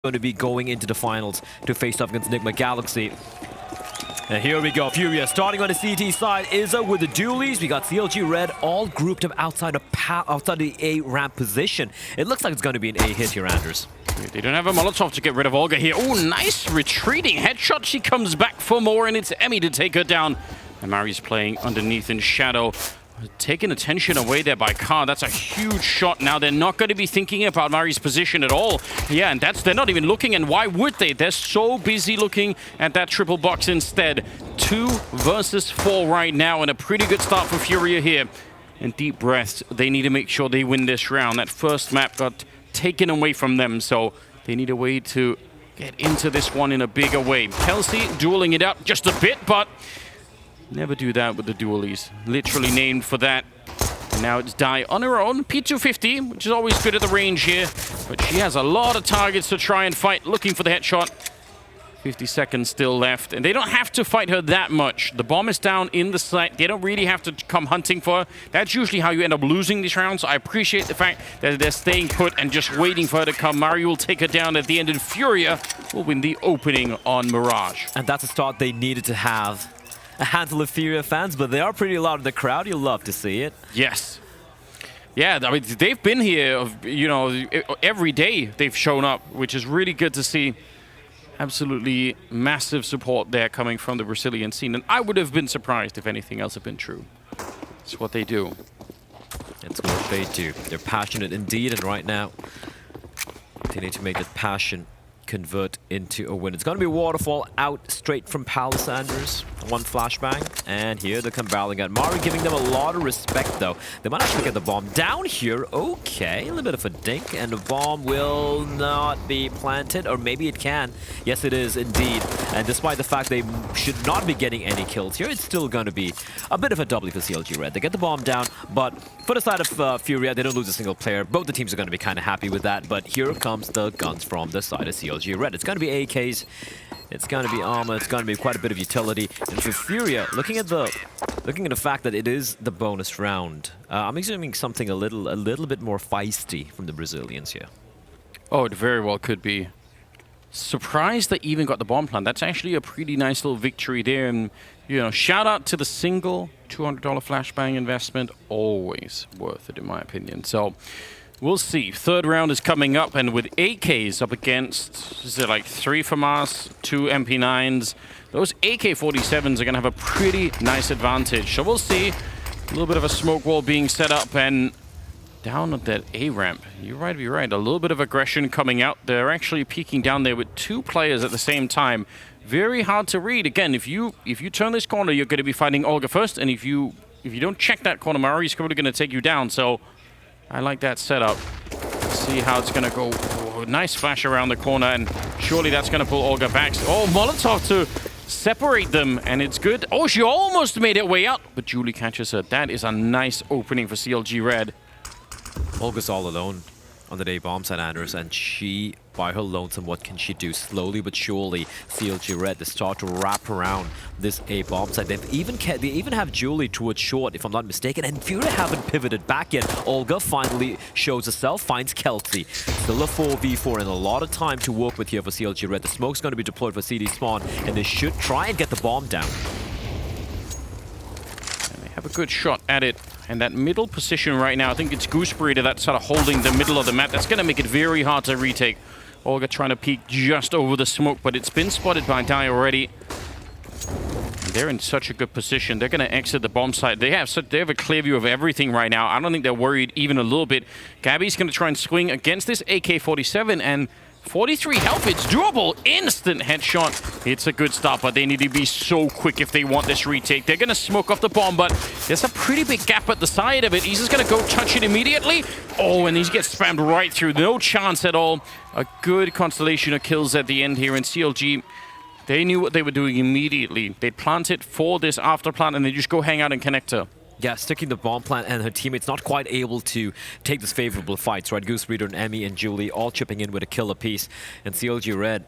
going to be going into the finals to face off against Enigma Galaxy. And here we go, FURIA starting on the CT side is with the dualies. We got CLG Red all grouped up outside of the A ramp position. It looks like it's going to be an A hit here, Anders. They don't have a Molotov to get rid of Olga here. Oh, nice retreating headshot. She comes back for more, and it's Emmy to take her down. And Mari's playing underneath in shadow. Taking attention away there by Khan. That's a huge shot. Now they're not going to be thinking about Mari's position at all. Yeah, and they're not even looking, and why would they? They're so busy looking at that triple box instead. 2 versus 4 right now, and a pretty good start for FURIA here. And deep breaths. They need to make sure they win this round. That first map got taken away from them, so they need a way to get into this one in a bigger way. Kelsey dueling it out just a bit, but never do that with the dualies. Literally named for that. And now it's Die on her own. P250, which is always good at the range here. But she has a lot of targets to try and fight, looking for the headshot. 50 seconds still left. And they don't have to fight her that much. The bomb is down in the site. They don't really have to come hunting for her. That's usually how you end up losing these rounds. I appreciate the fact that they're staying put and just waiting for her to come. Mari will take her down at the end, and FURIA will win the opening on Mirage. And that's a start they needed to have. A handful of FURIA fans, but they are pretty loud in the crowd. You'll love to see it. Yes. Yeah, I mean, they've been here, you know, every day they've shown up, which is really good to see. Absolutely massive support there coming from the Brazilian scene. And I would have been surprised if anything else had been true. It's what they do. It's what they do. They're passionate indeed, and right now they need to make that passion convert into a win. It's going to be a waterfall out straight from Palace, Anders. 1 flashbang, and here they come barreling at Mari, giving them a lot of respect though. They might actually get the bomb down here. Okay, a little bit of a dink, and the bomb will not be planted, or maybe it can. Yes, it is indeed. And despite the fact they should not be getting any kills here, it's still going to be a bit of a W for CLG Red. They get the bomb down, but for the side of FURIA, they don't lose a single player. Both the teams are going to be kind of happy with that, but here comes the guns from the side of CLG Red. It's going to be AKs. It's going to be armor. It's going to be quite a bit of utility. And for FURIA, looking at the fact that it is the bonus round, I'm assuming something a little bit more feisty from the Brazilians here. Oh, it very well could be. Surprised they even got the bomb plant. That's actually a pretty nice little victory there. And you know, shout out to the single $200 flashbang investment. Always worth it, in my opinion. So we'll see. 3rd round is coming up, and with AKs up against, is it like 3 FAMAS, 2 MP9s? Those AK-47s are going to have a pretty nice advantage. So we'll see. A little bit of a smoke wall being set up, and down at that A ramp. You're right. A little bit of aggression coming out. They're actually peeking down there with 2 players at the same time. Very hard to read. Again, if you turn this corner, you're going to be fighting Olga first, and if you don't check that corner, Mari's probably going to take you down. So I like that setup. Let's see how it's going to go. Oh, nice flash around the corner, and surely that's going to pull Olga back. Oh, Molotov to separate them, and it's good. Oh, she almost made it way out, but Julie catches her. That is a nice opening for CLG Red. Olga's all alone on the day bomb side, Anders, and she, by her lonesome, what can she do? Slowly but surely, CLG Red, they start to wrap around this A bomb side. They even have Julie towards short, if I'm not mistaken, and FURIA haven't pivoted back yet. Olga finally shows herself, finds Kelsey. Still a 4v4 and a lot of time to work with here for CLG Red. The smoke's going to be deployed for CD spawn, and they should try and get the bomb down. And they have a good shot at it. And that middle position right now, I think it's Gooseberry that's sort of holding the middle of the map. That's going to make it very hard to retake. Olga trying to peek just over the smoke, but it's been spotted by Die already. They're in such a good position. They're going to exit the bomb site. They have a clear view of everything right now. I don't think they're worried even a little bit. Gabby's going to try and swing against this AK-47, and 43 health, it's doable. Instant headshot. It's a good start, but they need to be so quick if they want this retake. They're going to smoke off the bomb, but there's a pretty big gap at the side of it. He's just going to go touch it immediately. Oh, and he gets spammed right through. No chance at all. A good constellation of kills at the end here in CLG. They knew what they were doing immediately. They'd plant it for this after plant, and they just go hang out and connect her. Yeah, sticking the bomb plant, and her teammates not quite able to take this favorable fights, right? Goose Reader and Emmy and Julie all chipping in with a kill apiece. And CLG Red,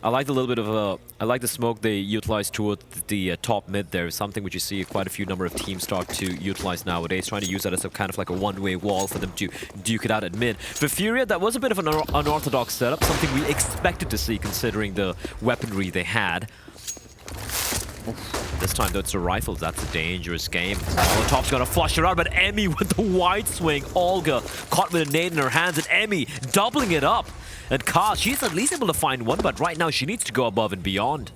I like the little bit of I like the smoke they utilize towards the top mid there. Something which you see quite a few number of teams start to utilize nowadays, trying to use that as a kind of like a one-way wall for them to duke it out at mid. For FURIA, that was a bit of an unorthodox setup, something we expected to see considering the weaponry they had. This time, though, it's a rifle. That's a dangerous game. Molotov's gonna flush her out, but Emmy with the wide swing. Olga caught with a nade in her hands, and Emmy doubling it up. And Ka, she's at least able to find one, but right now she needs to go above and beyond.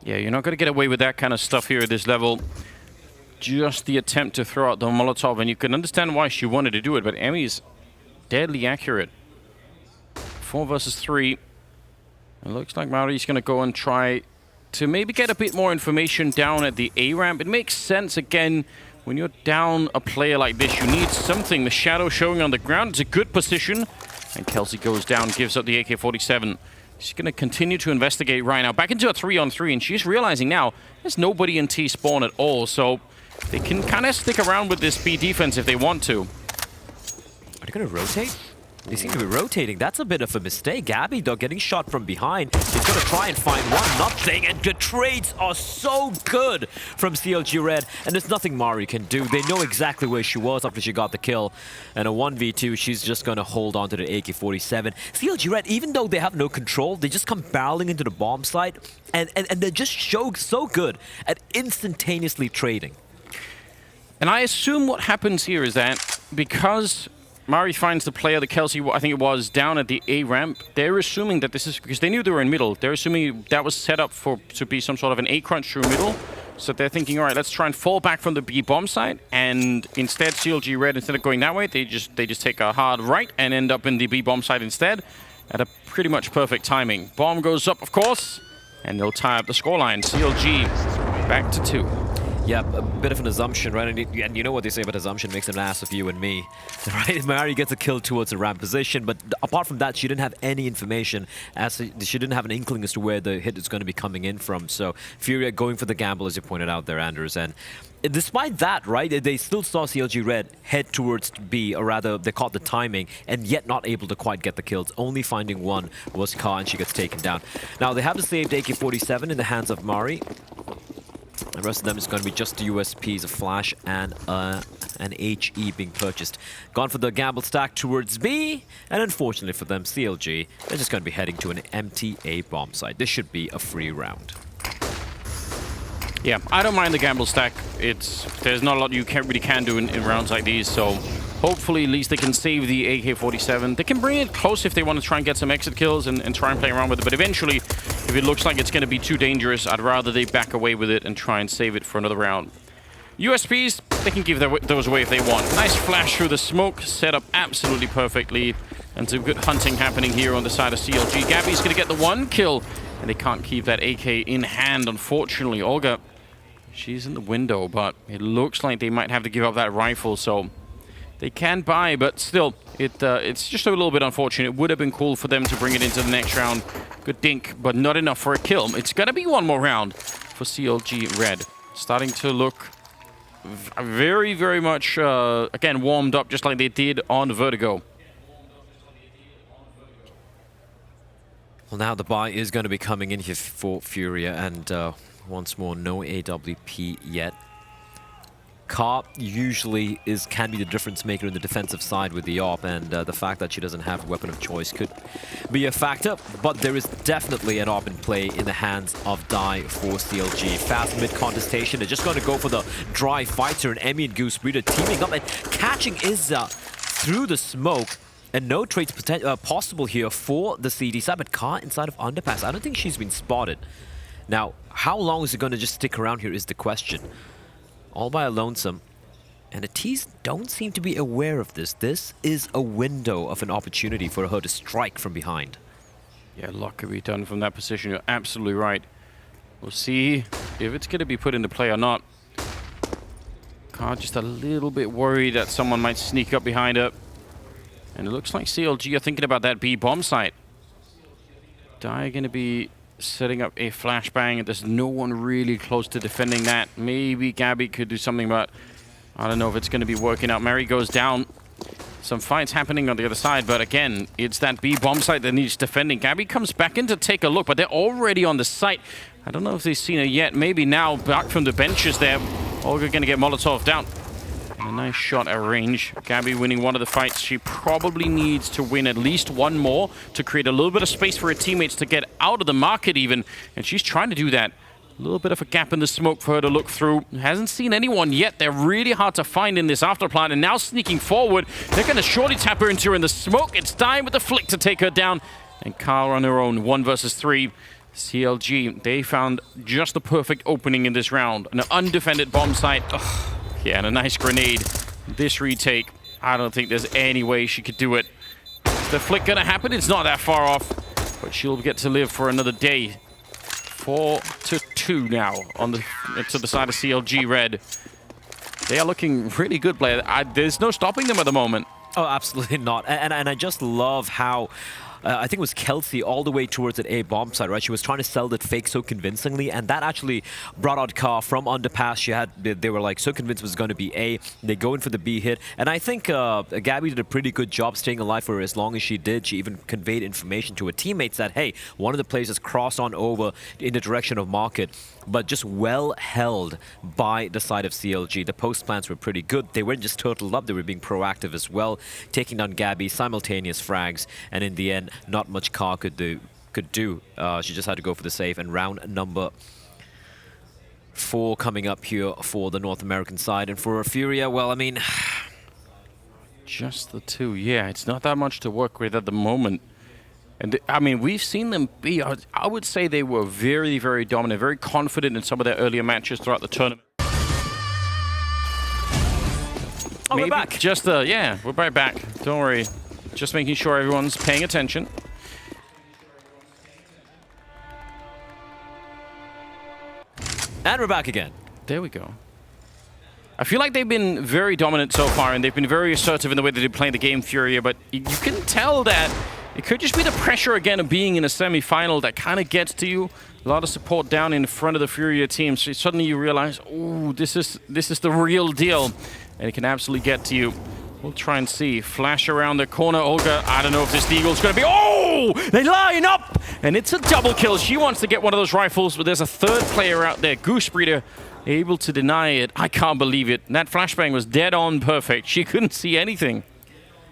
Yeah, you're not going to get away with that kind of stuff here at this level. Just the attempt to throw out the Molotov, and you can understand why she wanted to do it, but Emmy's deadly accurate. 4 versus 3. It looks like Mari's going to go and try to maybe get a bit more information down at the A ramp. It makes sense, again, when you're down a player like this, you need something. The shadow showing on the ground, it's a good position. And Kelsey goes down, gives up the AK-47. She's going to continue to investigate right now. Back into a 3-on-3, and she's realizing now there's nobody in T-spawn at all. So they can kind of stick around with this B defense if they want to. Are they going to rotate? They seem to be rotating. That's a bit of a mistake. Gabby, though, getting shot from behind. He's going to try and find one. Nothing. And the trades are so good from CLG Red. And there's nothing Mari can do. They know exactly where she was after she got the kill. And a 1v2, she's just going to hold on to the AK-47. CLG Red, even though they have no control, they just come barreling into the bomb site. And they just show so good at instantaneously trading. And I assume what happens here is that because Mari finds the player, the Kelsey, I think it was, down at the A ramp. They're assuming that this is because they knew they were in middle. They're assuming that was set up to be some sort of an A crunch through middle. So they're thinking, all right, let's try and fall back from the B bomb site. And instead, CLG Red, instead of going that way, they just take a hard right and end up in the B bomb site instead at a pretty much perfect timing. Bomb goes up, of course, and they'll tie up the scoreline. CLG back to 2. Yeah, a bit of an assumption, right? And you know what they say about assumption makes an ass of you and me, right? Mari gets a kill towards the ramp position, but apart from that, she didn't have any information. She didn't have an inkling as to where the hit is going to be coming in from. So FURIA going for the gamble, as you pointed out there, Anders. And despite that, right, they still saw CLG Red head towards B, or rather, they caught the timing, and yet not able to quite get the kills. Only finding one was Ka, and she gets taken down. Now, they have the saved AK-47 in the hands of Mari. The rest of them is going to be just the USPs, a flash and an HE being purchased. Gone for the gamble stack towards B, and unfortunately for them, CLG, they're just going to be heading to an empty A bomb site. This should be a free round. Yeah, I don't mind the gamble stack. There's not a lot you really can do in rounds like these, so hopefully at least they can save the AK-47. They can bring it close if they want to try and get some exit kills and try and play around with it, but eventually, if it looks like it's going to be too dangerous, I'd rather they back away with it and try and save it for another round. USPs, they can give those away if they want. Nice flash through the smoke, set up absolutely perfectly, and some good hunting happening here on the side of CLG. Gabby's going to get the 1 kill, and they can't keep that AK in hand, unfortunately. Olga, she's in the window, but it looks like they might have to give up that rifle, so they can buy, but still, it's just a little bit unfortunate. It would have been cool for them to bring it into the next round. Good dink, but not enough for a kill. It's going to be one more round for CLG Red. Starting to look very, very much, again, warmed up just like they did on Vertigo. Well, now the buy is going to be coming in here for FURIA, and once more, no AWP yet. Ka usually can be the difference maker in the defensive side with the AWP, and the fact that she doesn't have a weapon of choice could be a factor, but there is definitely an AWP in play in the hands of Die for CLG. Fast mid-contestation, they're just going to go for the dry fighter, and Emmy and Goose Breeder teaming up and catching Izza through the smoke. And no trades possible here for the CD side, but Ka inside of Underpass. I don't think she's been spotted. Now, how long is it going to just stick around here is the question. All by a lonesome. And the T's don't seem to be aware of this. This is a window of an opportunity for her to strike from behind. Yeah, a lot could be done from that position. You're absolutely right. We'll see if it's going to be put into play or not. Ka just a little bit worried that someone might sneak up behind her. And it looks like CLG are thinking about that B bomb site. Die going to be setting up a flashbang. There's no one really close to defending that. Maybe Gabby could do something, but I don't know if it's going to be working out. Mary goes down. some fights happening on the other side, but again, it's that B bomb site that needs defending. Gabby comes back in to take a look, but they're already on the site. I don't know if they've seen her yet. Maybe now, back from the benches there. Olga gonna get Molotov down. And a nice shot at range. Gabby winning one of the fights. She probably needs to win at least one more to create a little bit of space for her teammates to get out of the market even. And she's trying to do that. A little bit of a gap in the smoke for her to look through. Hasn't seen anyone yet. They're really hard to find in this afterplan. And now sneaking forward. They're going to surely tap her into her in the smoke. It's time with the flick to take her down. And Carl on her own, 1 versus 3. CLG, they found just the perfect opening in this round. An undefended bomb site. Ugh. Yeah, and a nice grenade. This retake, I don't think there's any way she could do it. Is the flick going to happen? It's not that far off. But she'll get to live for another day. 4-2 now on to the side of CLG Red. They are looking really good, Blair. There's no stopping them at the moment. Oh, absolutely not. And I just love how I think it was Kelsey all the way towards that A bomb site, right? She was trying to sell that fake so convincingly, and that actually brought out Car from underpass. They were like so convinced it was going to be A. They go in for the B hit, and I think Gabby did a pretty good job staying alive for as long as she did. She even conveyed information to her teammates that, hey, one of the players has crossed on over in the direction of market, but just well held by the side of CLG. The post plans were pretty good. They weren't just turtled up, they were being proactive as well, taking down Gabby, simultaneous frags, and in the end, not much Car could do. She just had to go for the save, and round number 4 coming up here for the North American side. And for FURIA, well, I mean, just the 2. Yeah, it's not that much to work with at the moment. And I mean, we've seen them be, I would say they were very, very dominant, very confident in some of their earlier matches throughout the tournament. Oh, we're back. Just yeah, we're right back. Don't worry. Just making sure everyone's paying attention. And we're back again. There we go. I feel like they've been very dominant so far, and they've been very assertive in the way that they're playing the game, FURIA, but you can tell that it could just be the pressure again of being in a semi-final that kind of gets to you. A lot of support down in front of the FURIA team, so suddenly you realize, oh, this is the real deal, and it can absolutely get to you. We'll try and see. Flash around the corner. Olga, I don't know if this Deagle's going to be... Oh! They line up! And it's a double kill. She wants to get one of those rifles, but there's a third player out there. Goose Breeder able to deny it. I can't believe it. And that flashbang was dead on perfect. She couldn't see anything.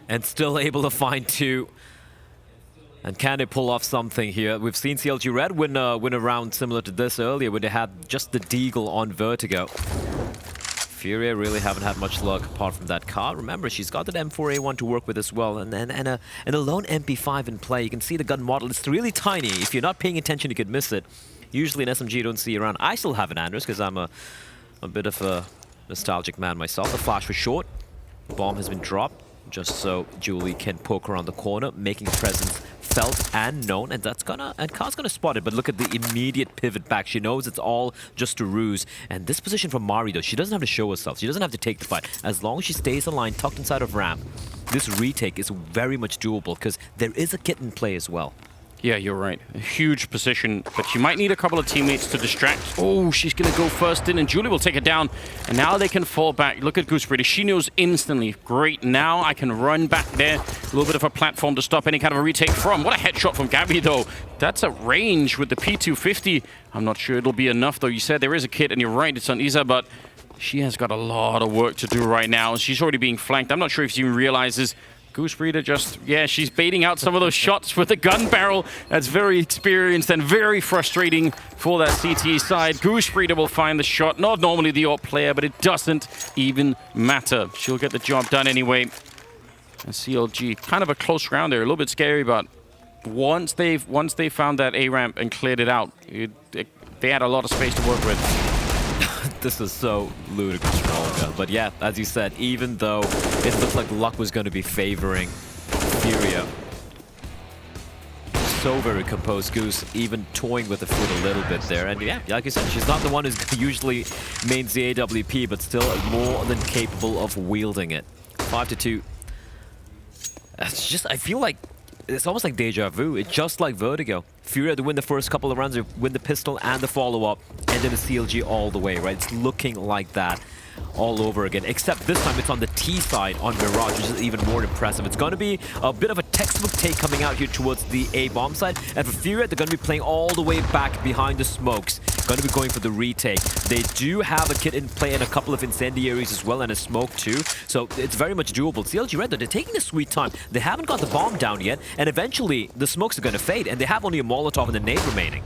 And still able to find 2. And can they pull off something here? We've seen CLG Red win a round similar to this earlier, where they had just the Deagle on Vertigo. FURIA really haven't had much luck apart from that card. Remember, she's got that M4A1 to work with as well, and a lone MP5 in play. You can see the gun model. It's really tiny. If you're not paying attention, you could miss it. Usually an SMG you don't see around. I still have an Andres because I'm a bit of a nostalgic man myself. The flash was short. Bomb has been dropped, just so Julie can poke around the corner, making presence felt and known, and Car's gonna spot it. But look at the immediate pivot back. She knows it's all just a ruse. And this position from Mari, though, she doesn't have to show herself. She doesn't have to take the fight. As long as she stays aligned, tucked inside of ramp, this retake is very much doable because there is a kit in play as well. Yeah, you're right. A huge position, but she might need a couple of teammates to distract. Oh, she's going to go first in, and Julie will take it down. And now they can fall back. Look at Goose Breeder. She knows instantly. Great. Now I can run back there. A little bit of a platform to stop any kind of a retake from. What a headshot from Gabby, though. That's a range with the P250. I'm not sure it'll be enough, though. You said there is a kit, and you're right. It's on Isa, but she has got a lot of work to do right now. She's already being flanked. I'm not sure if she even realizes... Goose Breeder just, yeah, she's baiting out some of those shots with the gun barrel. That's very experienced and very frustrating for that CT side. Goose Breeder will find the shot. Not normally the AWP player, but it doesn't even matter. She'll get the job done anyway. And CLG, kind of a close round there, a little bit scary, but once they found that A ramp and cleared it out, they had a lot of space to work with. This is so ludicrous for Olga. But yeah, as you said, even though it looked like luck was going to be favoring FURIA, so very composed. Goose even toying with the foot a little bit there. And yeah, like you said, she's not the one who's usually mains the AWP, but still more than capable of wielding it. 5-2. It's just, I feel like it's almost like deja vu. It's just like Vertigo. FURIA to win the first couple of rounds, they win the pistol and the follow-up, and then the CLG all the way, right? It's looking like that. all over again, except this time it's on the T side on Mirage, which is even more impressive. It's going to be a bit of a textbook take coming out here towards the A bomb side, and for FURIA, they're going to be playing all the way back behind the smokes. Going to be going for the retake. They do have a kit in play and a couple of incendiaries as well, and a smoke too, so it's very much doable. CLG Red, though, they're taking a sweet time. They haven't got the bomb down yet, and eventually the smokes are going to fade, and they have only a Molotov and a nade remaining.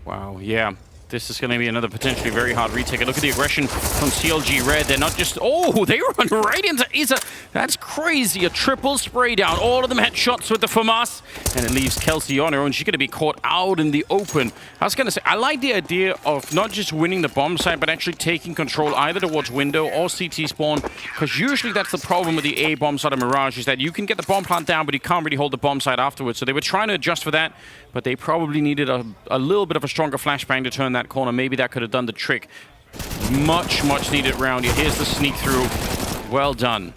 Wow, yeah. This is going to be another potentially very hard retake. Look at the aggression from CLG Red. They're not just... Oh, they run right into Isa. That's crazy. A triple spray down. All of them headshots with the FAMAS. And it leaves Kelsey on her own. She's going to be caught out in the open. I was going to say, I like the idea of not just winning the bomb site, but actually taking control either towards window or CT spawn. Because usually that's the problem with the A bomb site of Mirage, is that you can get the bomb plant down, but you can't really hold the bomb site afterwards. So they were trying to adjust for that, but they probably needed a little bit of a stronger flashbang to turn that corner. Maybe that could have done the trick. Much needed round here. Here's the sneak through. Well done.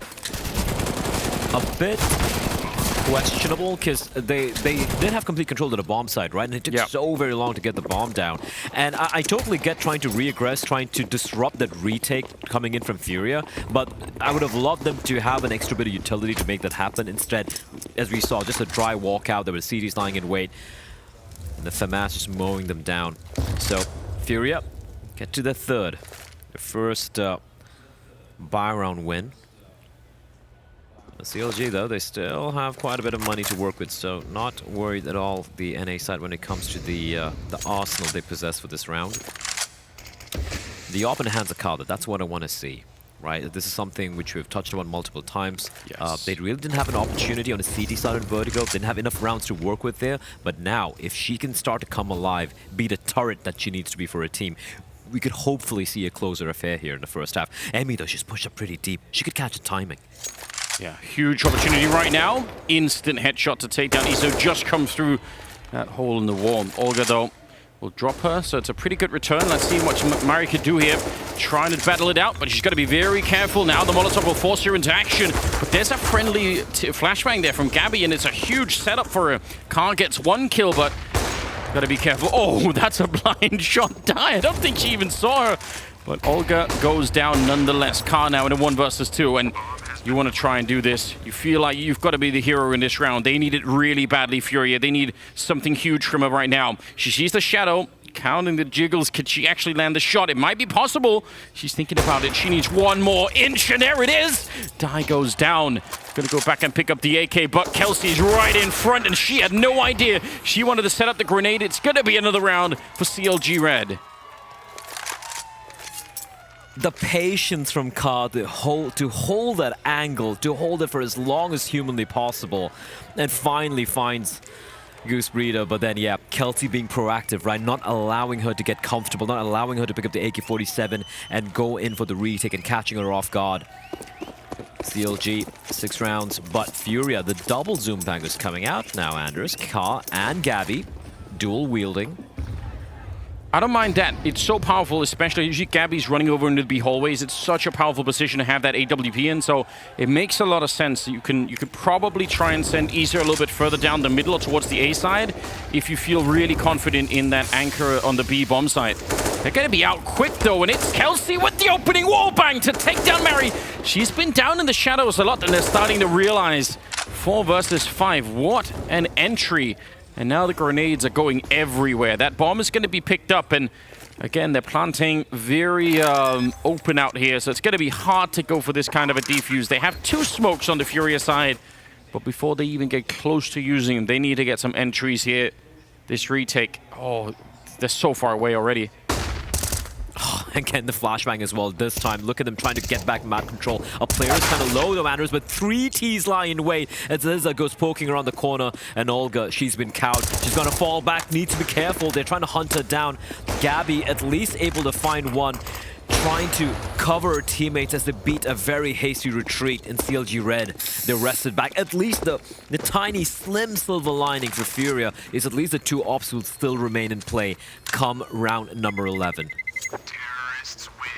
A bit questionable, because they did have complete control of the bomb side, right? And it took so very long to get the bomb down. And I totally get trying to re-aggress, trying to disrupt that retake coming in from FURIA, but I would have loved them to have an extra bit of utility to make that happen. Instead, as we saw, just a dry walkout. There were CDs lying in wait, and the FAMAS just mowing them down. So FURIA get to the third. Their first buy round win. The CLG, though, they still have quite a bit of money to work with, so not worried at all, the NA side, when it comes to the arsenal they possess for this round. The op in the hands of Carter, that's what I want to see, right? This is something which we've touched on multiple times. Yes. They really didn't have an opportunity on the CD side on Vertigo, didn't have enough rounds to work with there, but now, if she can start to come alive, be the turret that she needs to be for a team, we could hopefully see a closer affair here in the first half. Emmy, though, she's pushed up pretty deep. She could catch the timing. Yeah, huge opportunity right now. Instant headshot to take down Iso. Just come through that hole in the wall. Olga, though, will drop her, so it's a pretty good return. Let's see what Mari could do here. Trying to battle it out, but she's got to be very careful now. The Molotov will force her into action. But there's a friendly flashbang there from Gabby, and it's a huge setup for her. Khan gets one kill, but got to be careful. Oh, that's a blind shot. Die. I don't think she even saw her. But Olga goes down nonetheless. Khan now in a 1 versus 2, and you want to try and do this. You feel like you've got to be the hero in this round. They need it really badly, FURIA. They need something huge from her right now. She sees the shadow, counting the jiggles. Could she actually land the shot? It might be possible. She's thinking about it. She needs one more inch, and there it is. Die goes down. Gonna go back and pick up the AK, but Kelsey's right in front, and she had no idea. She wanted to set up the grenade. It's gonna be another round for CLG Red. The patience from Ka to hold that angle, to hold it for as long as humanly possible, and finally finds Goose Breeder. But then, yeah, Kelsey being proactive, right? Not allowing her to get comfortable, not allowing her to pick up the AK-47 and go in for the retake and catching her off guard. CLG, 6 rounds, but FURIA, the double zoom bangers coming out now, Anders. Ka and Gabby, dual wielding. I don't mind that. It's so powerful, especially usually Gabby's running over into the B hallways. It's such a powerful position to have that AWP in, so it makes a lot of sense. You could probably try and send Isa a little bit further down the middle or towards the A side if you feel really confident in that anchor on the B bomb site. They're going to be out quick, though, and it's Kelsey with the opening wallbang to take down Mary. She's been down in the shadows a lot, and they're starting to realize 4 versus 5. What an entry. And now the grenades are going everywhere. That bomb is going to be picked up, and again, they're planting very open out here, so it's going to be hard to go for this kind of a defuse. They have 2 smokes on the FURIA side, but before they even get close to using them, they need to get some entries here. This retake, oh, they're so far away already. Again, the flashbang as well this time. Look at them trying to get back map control. A player is kind of low, though, Anders, but 3 Ts lie in wait as Liza goes poking around the corner, and Olga, she's been cowed. She's going to fall back, needs to be careful. They're trying to hunt her down. Gabby at least able to find one, trying to cover her teammates as they beat a very hasty retreat in CLG Red. They're rested back. At least the tiny, slim silver lining for FURIA is at least the 2 ops will still remain in play come round number 11.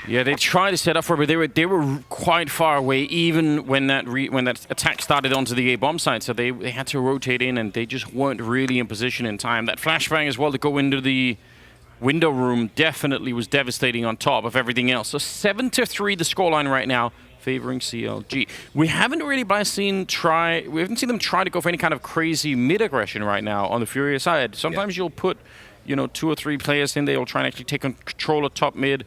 Yeah, they tried to set up for it, but they were quite far away, even when that attack started onto the A bomb site. So they had to rotate in, and they just weren't really in position in time. That flashbang as well to go into the window room definitely was devastating on top of everything else. So 7-3 the scoreline right now, favoring CLG. We haven't really seen them try to go for any kind of crazy mid-aggression right now on the FURIA side. Sometimes you'll put, 2 or 3 players in there, you'll try and actually take control of top mid.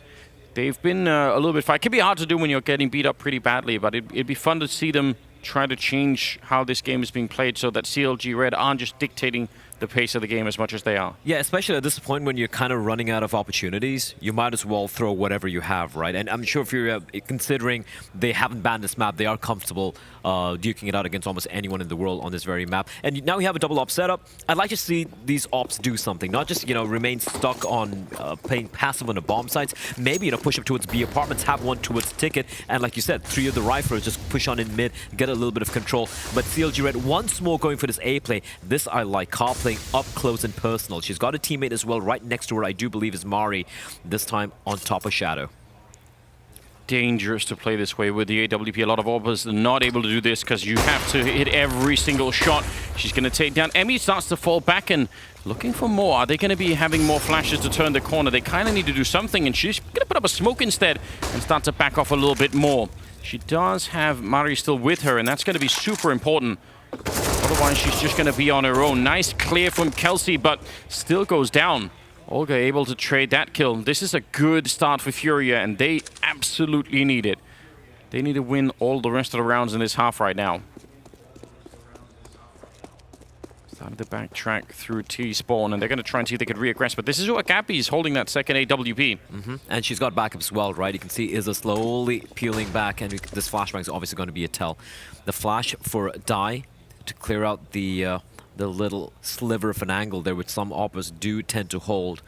They've been a little bit fine. It can be hard to do when you're getting beat up pretty badly, but it'd be fun to see them try to change how this game is being played so that CLG Red aren't just dictating the pace of the game as much as they are. Yeah, especially at this point when you're kind of running out of opportunities, you might as well throw whatever you have, right? And I'm sure if you're considering they haven't banned this map, they are comfortable duking it out against almost anyone in the world on this very map. And now we have a double op setup. I'd like to see these ops do something, not just, remain stuck on playing passive on the bomb sites. Maybe, push up towards B apartments, have one towards ticket, and like you said, 3 of the riflers just push on in mid, get a little bit of control. But CLG Red once more going for this A play. This I like. Car playing up close and personal. She's got a teammate as well right next to her, I do believe is Mari, this time on top of Shadow. Dangerous to play this way with the AWP. A lot of Orbers are not able to do this because you have to hit every single shot. She's going to take down. Emmy starts to fall back and looking for more. Are they going to be having more flashes to turn the corner? They kind of need to do something, and she's going to put up a smoke instead and start to back off a little bit more. She does have Mari still with her, and that's going to be super important. Otherwise, she's just going to be on her own. Nice clear from Kelsey, but still goes down. Olga able to trade that kill. This is a good start for FURIA, and they absolutely need it. They need to win all the rest of the rounds in this half right now. Started to backtrack through T-spawn, and they're going to try and see if they could re-aggress. But this is what Gabby's holding that second AWP. And she's got backups as well, right? You can see Izza slowly peeling back, and this flashbang is obviously going to be a tell. The flash for Die to clear out the little sliver of an angle there, which some operas do tend to hold.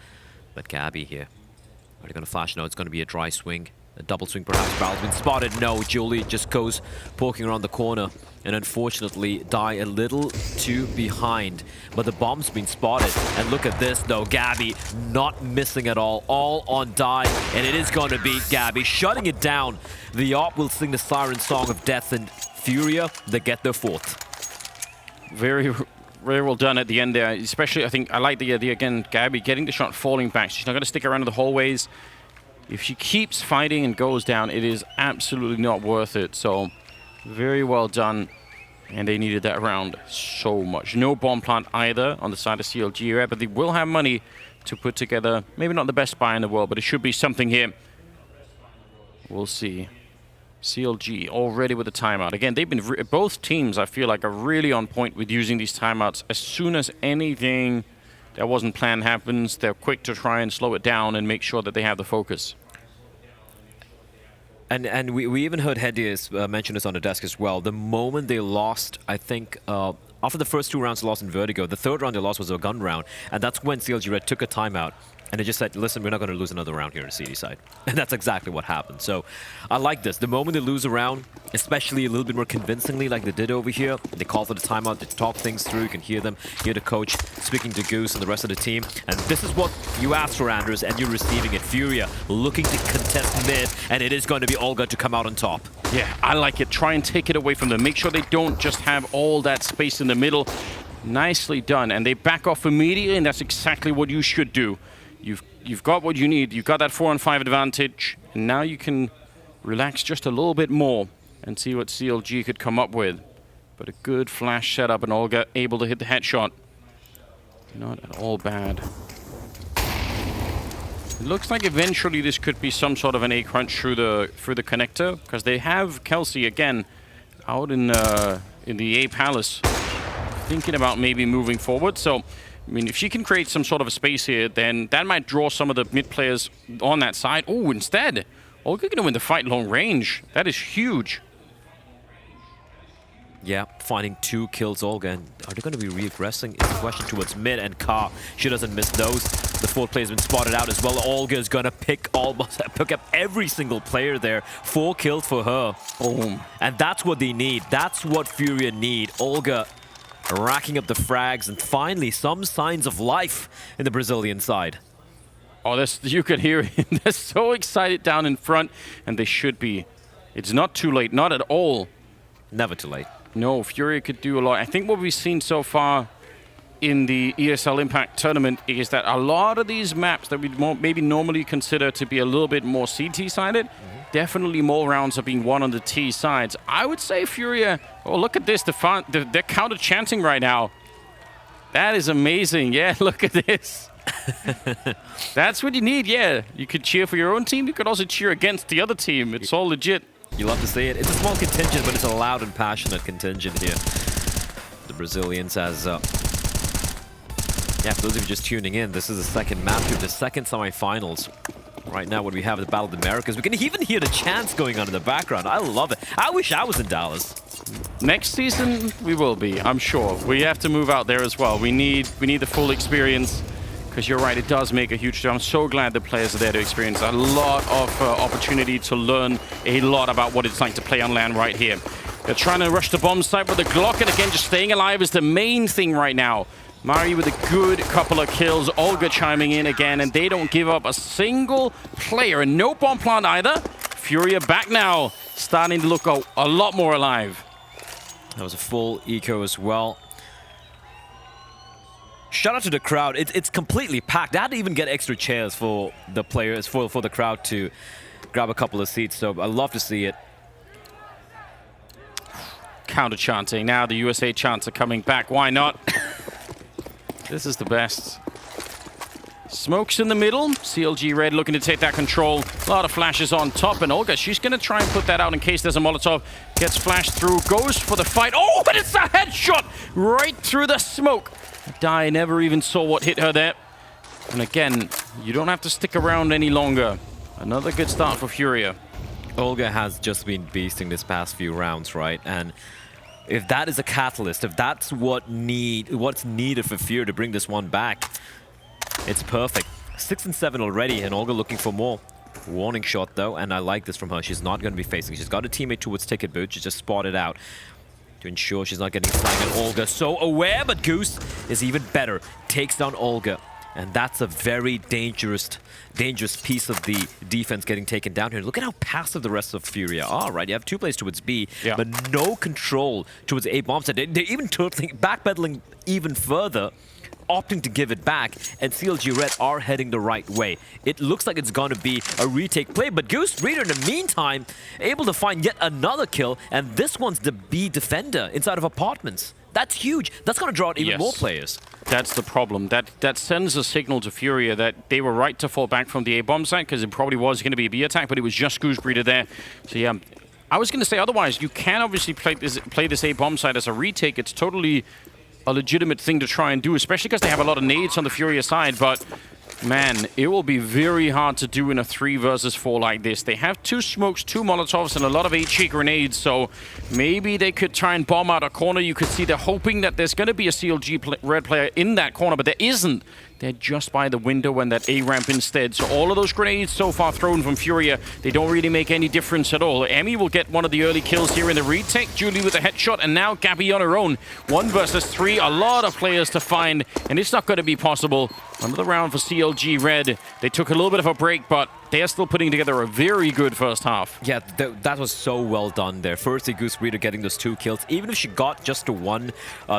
But Gabby here, are they going to flash? No, it's going to be a dry swing. A double swing perhaps. Barrel's been spotted. No, Julie just goes poking around the corner. And unfortunately, Die a little too behind. But the bomb's been spotted. And look at this though, Gabby not missing at all on Die. And it is going to be Gabby shutting it down. The op will sing the siren song of death, and FURIA, they get their 4th. Very well done at the end there. Especially, I think, I like the idea again, Gabby getting the shot, falling back. She's not going to stick around in the hallways. If she keeps fighting and goes down, it is absolutely not worth it. So, very well done. And they needed that round so much. No bomb plant either on the side of CLG, but they will have money to put together, maybe not the best buy in the world, but it should be something here. We'll see. CLG already with a timeout. Again, they've been both teams, I feel like, are really on point with using these timeouts. As soon as anything that wasn't planned happens, they're quick to try and slow it down and make sure that they have the focus. And we even heard Hedius mention this on the desk as well. The moment they lost, I think, after the first 2 rounds they lost in Vertigo, the 3rd round they lost was a gun round, and that's when CLG Red took a timeout. And they just said, listen, we're not going to lose another round here on the CD side. And that's exactly what happened. So I like this. The moment they lose a round, especially a little bit more convincingly like they did over here, they call for the timeout, they talk things through, you can hear them, hear the coach speaking to Goose and the rest of the team. And this is what you asked for, Anders, and you're receiving it. FURIA looking to contest mid, and it is going to be Olga to come out on top. Yeah, I like it. Try and take it away from them. Make sure they don't just have all that space in the middle. Nicely done. And they back off immediately, and that's exactly what you should do. You've got what you need. You've got that 4-on-5 advantage, and now you can relax just a little bit more and see what CLG could come up with. But a good flash setup, and Olga able to hit the headshot. Not at all bad. It looks like eventually this could be some sort of an A crunch through the connector, because they have Kelsey again out in the A Palace, thinking about maybe moving forward. So, I mean, if she can create some sort of a space here, then that might draw some of the mid players on that side. Oh, instead, Olga going to win the fight long range. That is huge. Yeah, finding 2 kills, Olga. And are they going to be re-aggressing? It's a question towards mid and Car. She doesn't miss those. The 4th player has been spotted out as well. Olga is going to pick up every single player there. 4 kills for her. Boom. And that's what they need. That's what FURIA need. Olga racking up the frags, and finally some signs of life in the Brazilian side. Oh, you could hear it. They're so excited down in front, and they should be. It's not too late, not at all. Never too late. No, FURIA could do a lot. I think what we've seen so far, in the ESL Impact tournament is that a lot of these maps that we'd maybe normally consider to be a little bit more CT-sided, definitely more rounds are being won on the T sides. I would say FURIA, oh, look at this, they're counter-chanting right now. That is amazing. Yeah, look at this. That's what you need, yeah. You could cheer for your own team. You could also cheer against the other team. It's all legit. You love to see it. It's a small contingent, but it's a loud and passionate contingent here. The Brazilians as... yeah, for those of you just tuning in, this is the second map to the second semifinals. Right now, what we have is the Battle of the Americas. We can even hear the chants going on in the background. I love it. I wish I was in Dallas. Next season, we will be, I'm sure. We have to move out there as well. We need the full experience. Because you're right, it does make a huge difference. I'm so glad the players are there to experience a lot of opportunity to learn a lot about what it's like to play on LAN right here. They're trying to rush the bomb site with the Glock, and again, just staying alive is the main thing right now. Mari with a good couple of kills, Olga chiming in again, and they don't give up a single player, and no bomb plant either. FURIA back now, starting to look a lot more alive. That was a full eco as well. Shout out to the crowd. It's completely packed. They had to even get extra chairs for the players, for the crowd to grab a couple of seats. So I love to see it. Counter chanting. Now the USA chants are coming back. Why not? This is the best. Smokes in the middle. CLG Red looking to take that control. A lot of flashes on top. And Olga, she's going to try and put that out in case there's a Molotov. Gets flashed through. Goes for the fight. Oh, but it's a headshot right through the smoke. Dai never even saw what hit her there. And again, you don't have to stick around any longer. Another good start for FURIA. Olga has just been beasting this past few rounds, right? And if that is a catalyst, if that's what's needed for FURIA to bring this one back, it's perfect. 6 and 7 already, and Olga looking for more. Warning shot though, and I like this from her. She's not going to be facing. She's got a teammate towards ticket boot. She just spotted out to ensure she's not getting flanked. And Olga so aware, but Goose is even better. Takes down Olga. And that's a very dangerous piece of the defense getting taken down here. Look at how passive the rest of FURIA are, right? You have two plays towards B, but no control towards A bomb site. They're even backpedaling even further, opting to give it back, and CLG Red are heading the right way. It looks like it's going to be a retake play, but Goose Reader in the meantime able to find yet another kill, and this one's the B defender inside of apartments. That's huge. That's going to draw out even more players. That's the problem. That sends a signal to FURIA that they were right to fall back from the A-bomb site, because it probably was going to be a B attack, but it was just Goose Breeder there. So yeah, I was going to say otherwise. You can obviously play this A-bomb site as a retake. It's totally a legitimate thing to try and do, especially because they have a lot of nades on the FURIA side, but man, it will be very hard to do in a 3 versus 4 like this. They have 2 smokes, 2 Molotovs, and a lot of HE grenades, so maybe they could try and bomb out a corner. You could see they're hoping that there's going to be a CLG Red player in that corner, but there isn't. They're just by the window and that A-ramp instead. So all of those grenades so far thrown from FURIA, they don't really make any difference at all. Emmy will get one of the early kills here in the retake. Julie with a headshot, and now Gabby on her own. 1 versus 3, a lot of players to find, and it's not going to be possible. Another round for CLG Red. They took a little bit of a break, but they are still putting together a very good first half. Yeah, that was so well done there. Firstly, Goose Breeder getting those 2 kills. Even if she got just a 1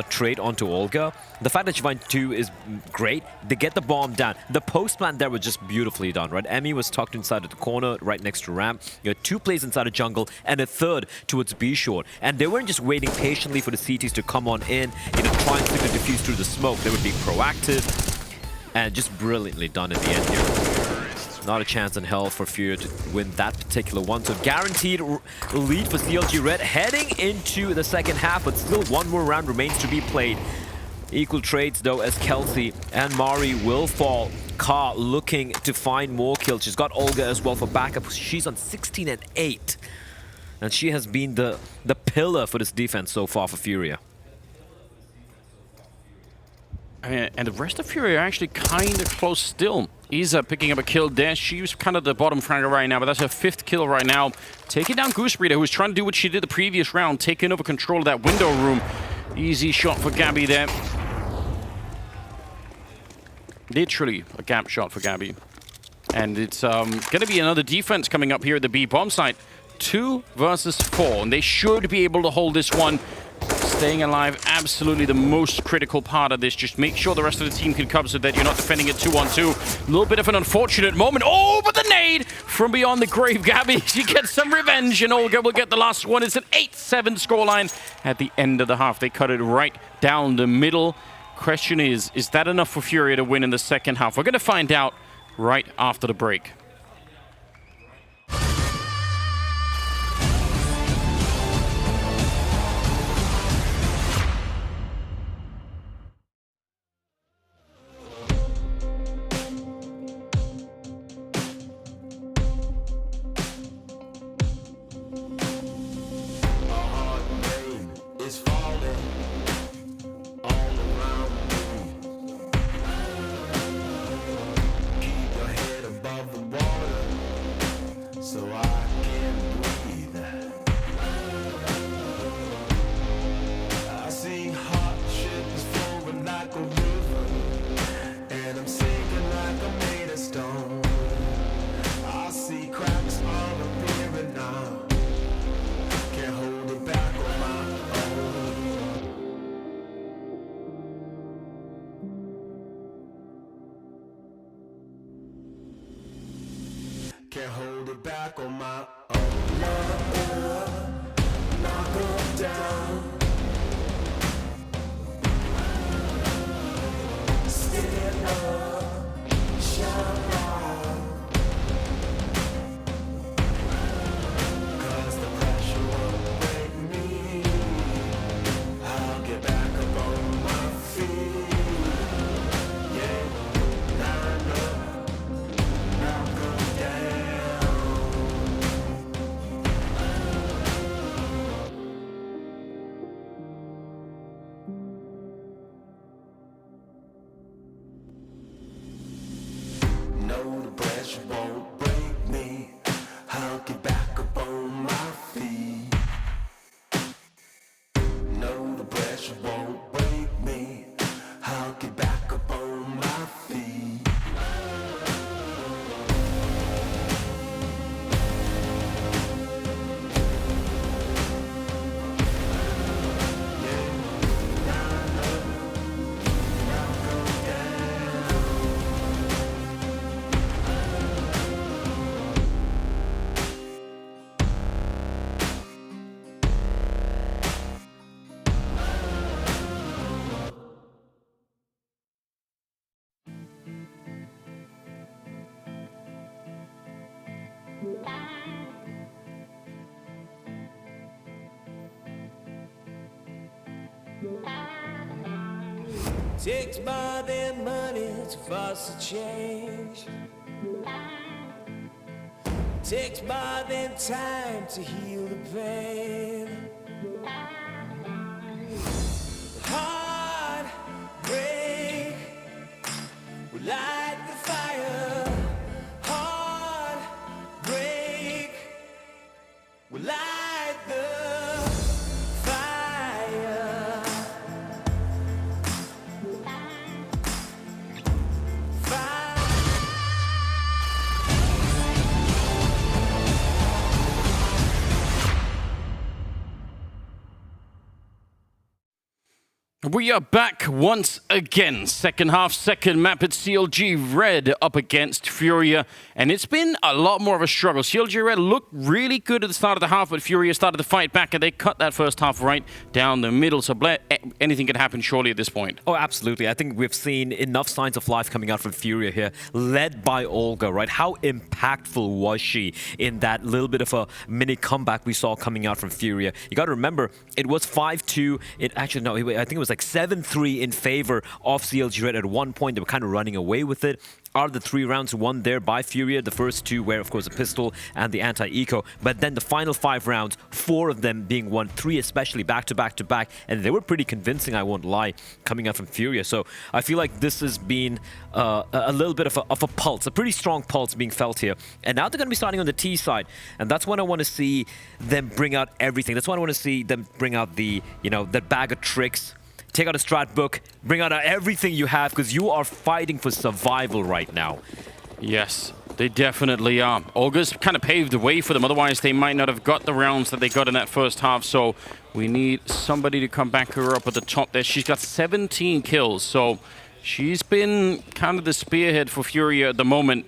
trade onto Olga, the fact that she finds 2 is great. They get the bomb down. The post plant there was just beautifully done, right? Emmy was tucked inside of the corner, right next to ramp. You had 2 plays inside a jungle and a 3rd towards B short. And they weren't just waiting patiently for the CTs to come on in, trying to diffuse through the smoke. They were being proactive and just brilliantly done at the end here. Not a chance in hell for FURIA to win that particular one. So guaranteed lead for CLG Red heading into the second half, but still 1 more round remains to be played. Equal trades though, as Kelsey and Mari will fall. Ka looking to find more kills. She's got Olga as well for backup. She's on 16 and 8. And she has been the pillar for this defense so far for FURIA. And the rest of FURIA are actually kind of close still. Isa picking up a kill there. She's kind of the bottom fragger right now, but that's her 5th kill right now. Taking down Goose Breeder, who was trying to do what she did the previous round, taking over control of that window room. Easy shot for Gabby there. Literally a gap shot for Gabby. And it's going to be another defense coming up here at the B bomb site. 2 versus 4, and they should be able to hold this one. staying alive, absolutely the most critical part of this. Just make sure the rest of the team can cover so that you're not defending it 2-on-2. A little bit of an unfortunate moment. Oh, but the nade from beyond the grave. Gabby, she gets some revenge, and Olga will get the last one. It's an 8-7 scoreline at the end of the half. They cut it right down the middle. Question is that enough for FURIA to win in the second half? We're going to find out right after the break. Can't hold it back on my own. Knock 'em down. Stand up, shine out. 'Cause the pressure won't break me. I'll get back up on my feet. Yeah, line up, knock 'em down. No, the pressure won't break me. I'll get back up on my feet. No, the pressure won't break me. I'll get back up on my feet. Takes more than money to force a change. Takes more than time to heal the pain. Heartbreak will light the fire. Heartbreak will light the fire. We are back once again. Second half, second map at CLG Red up against FURIA. And it's been a lot more of a struggle. CLG Red looked really good at the start of the half, but FURIA started to fight back, and they cut that first half right down the middle. So anything can happen surely at this point. Oh, absolutely. I think we've seen enough signs of life coming out from FURIA here, led by Olga, right? How impactful was she in that little bit of a mini comeback we saw coming out from FURIA? You got to remember, it was 5-2. I think it was like 7-3 in favor of CLG Red at one point. They were kind of running away with it. Out of the 3 rounds won there by FURIA, the first 2 were, of course, the pistol and the anti-eco. But then the final 5 rounds, 4 of them being won, 3 especially back-to-back-to-back. And they were pretty convincing, I won't lie, coming out from FURIA. So I feel like this has been a little bit of a pulse, a pretty strong pulse being felt here. And now they're going to be starting on the T side. And that's when I want to see them bring out everything. That's when I want to see them bring out the, that bag of tricks. Take out a strat book, bring out everything you have, because you are fighting for survival right now. Yes. They definitely are. Olga's kind of paved the way for them. Otherwise, they might not have got the rounds that they got in that first half. So we need somebody to come back her up at the top there. She's got 17 kills. So she's been kind of the spearhead for FURIA at the moment.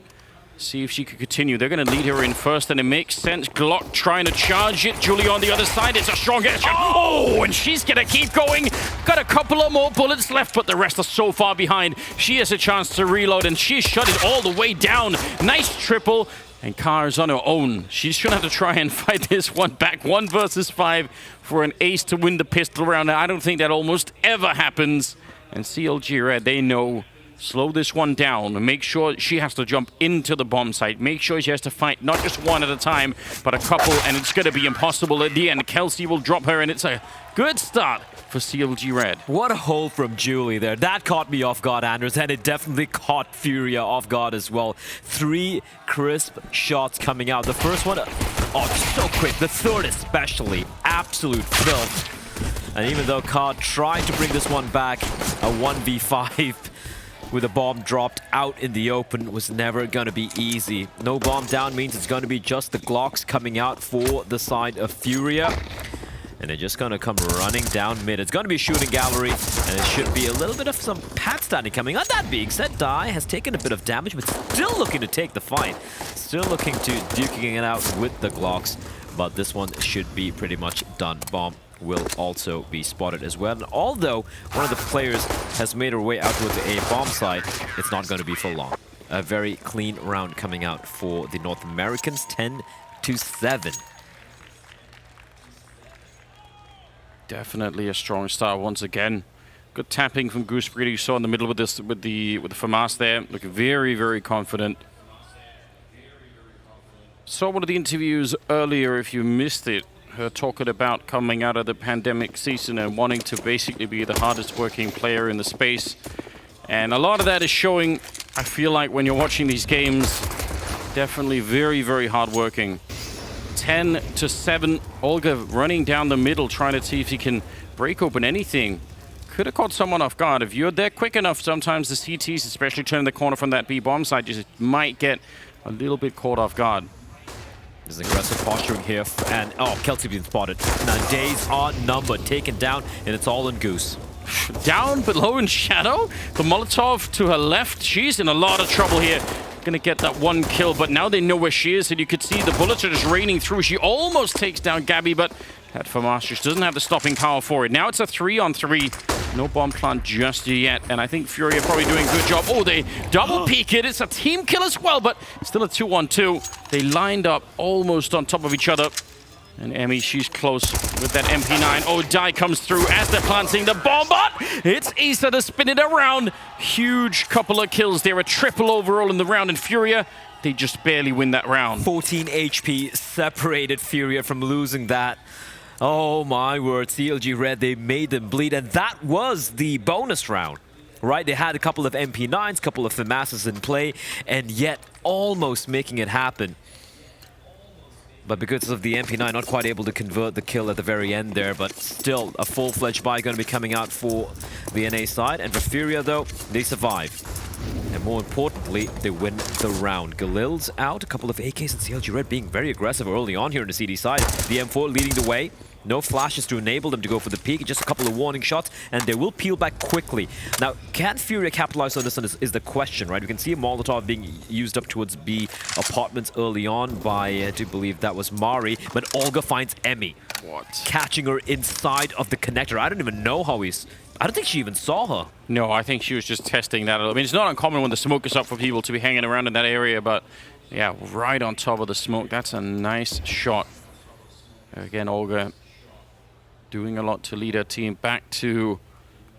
See if she can continue. They're going to lead her in first, and it makes sense. Glock trying to charge it. Julie on the other side. It's a strong headshot. Oh, and she's going to keep going. Got a couple of more bullets left, but the rest are so far behind. She has a chance to reload, and she's shut it all the way down. Nice triple. And Kara's on her own. She's going to have to try and fight this one back. 1 versus 5 for an ace to win the pistol round. I don't think that almost ever happens. And CLG Red, they know. Slow this one down. Make sure she has to jump into the bomb site. Make sure she has to fight not just one at a time, but a couple, and it's going to be impossible at the end. Kelsey will drop her, and it's a good start for CLG Red. What a hole from Julie there. That caught me off guard, Anders, and it definitely caught FURIA off guard as well. 3 crisp shots coming out. The first one, oh, so quick. The third especially, absolute filth. And even though Card tried to bring this one back, a 1v5 with a bomb dropped out in the open was never going to be easy. No bomb down means it's going to be just the Glocks coming out for the side of FURIA. And they're just going to come running down mid. It's going to be shooting gallery, and it should be a little bit of some pad standing coming on. That being said, Dai has taken a bit of damage, but still looking to take the fight. Still looking to duking it out with the Glocks, but this one should be pretty much done. Bomb will also be spotted as well. And although one of the players has made her way out towards the A bomb site, it's not going to be for long. A very clean round coming out for the North Americans, 10-7. Definitely a strong start once again. Good tapping from Gooseberry. You saw in the middle with this, with the FAMAS there, looking very, very confident. Saw one of the interviews earlier. If you missed it, her talking about coming out of the pandemic season and wanting to basically be the hardest working player in the space. And a lot of that is showing, I feel like, when you're watching these games. Definitely very, very hard working. 10-7. Olga running down the middle, trying to see if he can break open anything. Could have caught someone off guard. If you're there quick enough, sometimes the CTs, especially turning the corner from that B bomb side, just might get a little bit caught off guard. There's aggressive posturing here, and oh, Kelsey being spotted. Now days are numbered, taken down, and it's all in Goose. Down below in shadow. The Molotov to her left. She's in a lot of trouble here. Gonna get that 1 kill, but now they know where she is, and you could see the bullets are just raining through. She almost takes down Gabby, but that FAMAS just doesn't have the stopping power for it. Now it's a 3-on-3. No bomb plant just yet, and I think FURIA probably doing a good job. Oh, they double peek it. It's a team kill as well, but still a 2-on-2. They lined up almost on top of each other. And Emmy, she's close with that MP9. Oh, Dai comes through as they're planting the bomb, but it's Issa to spin it around. Huge couple of kills there, a triple overall in the round, and FURIA, they just barely win that round. 14 HP separated FURIA from losing that. Oh my word, CLG Red, they made them bleed, and that was the bonus round, right? They had a couple of MP9s, a couple of FAMASs in play, and yet almost making it happen. But because of the MP9, not quite able to convert the kill at the very end there, but still a full-fledged buy going to be coming out for the NA side. And for FURIA, though, they survive. And more importantly, they win the round. Galil's out, a couple of AKs, and CLG Red being very aggressive early on here in the CD side. The M4 leading the way. No flashes to enable them to go for the peak, just a couple of warning shots, and they will peel back quickly. Now, can FURIA capitalize on this one is the question, right? We can see a Molotov being used up towards B apartments early on by, I do believe that was Mari, but Olga finds Emmy. What? Catching her inside of the connector. I don't even know how he's... I don't think she even saw her. No, I think she was just testing that. I mean, it's not uncommon when the smoke is up for people to be hanging around in that area, but yeah, right on top of the smoke. That's a nice shot. Again, Olga doing a lot to lead her team back to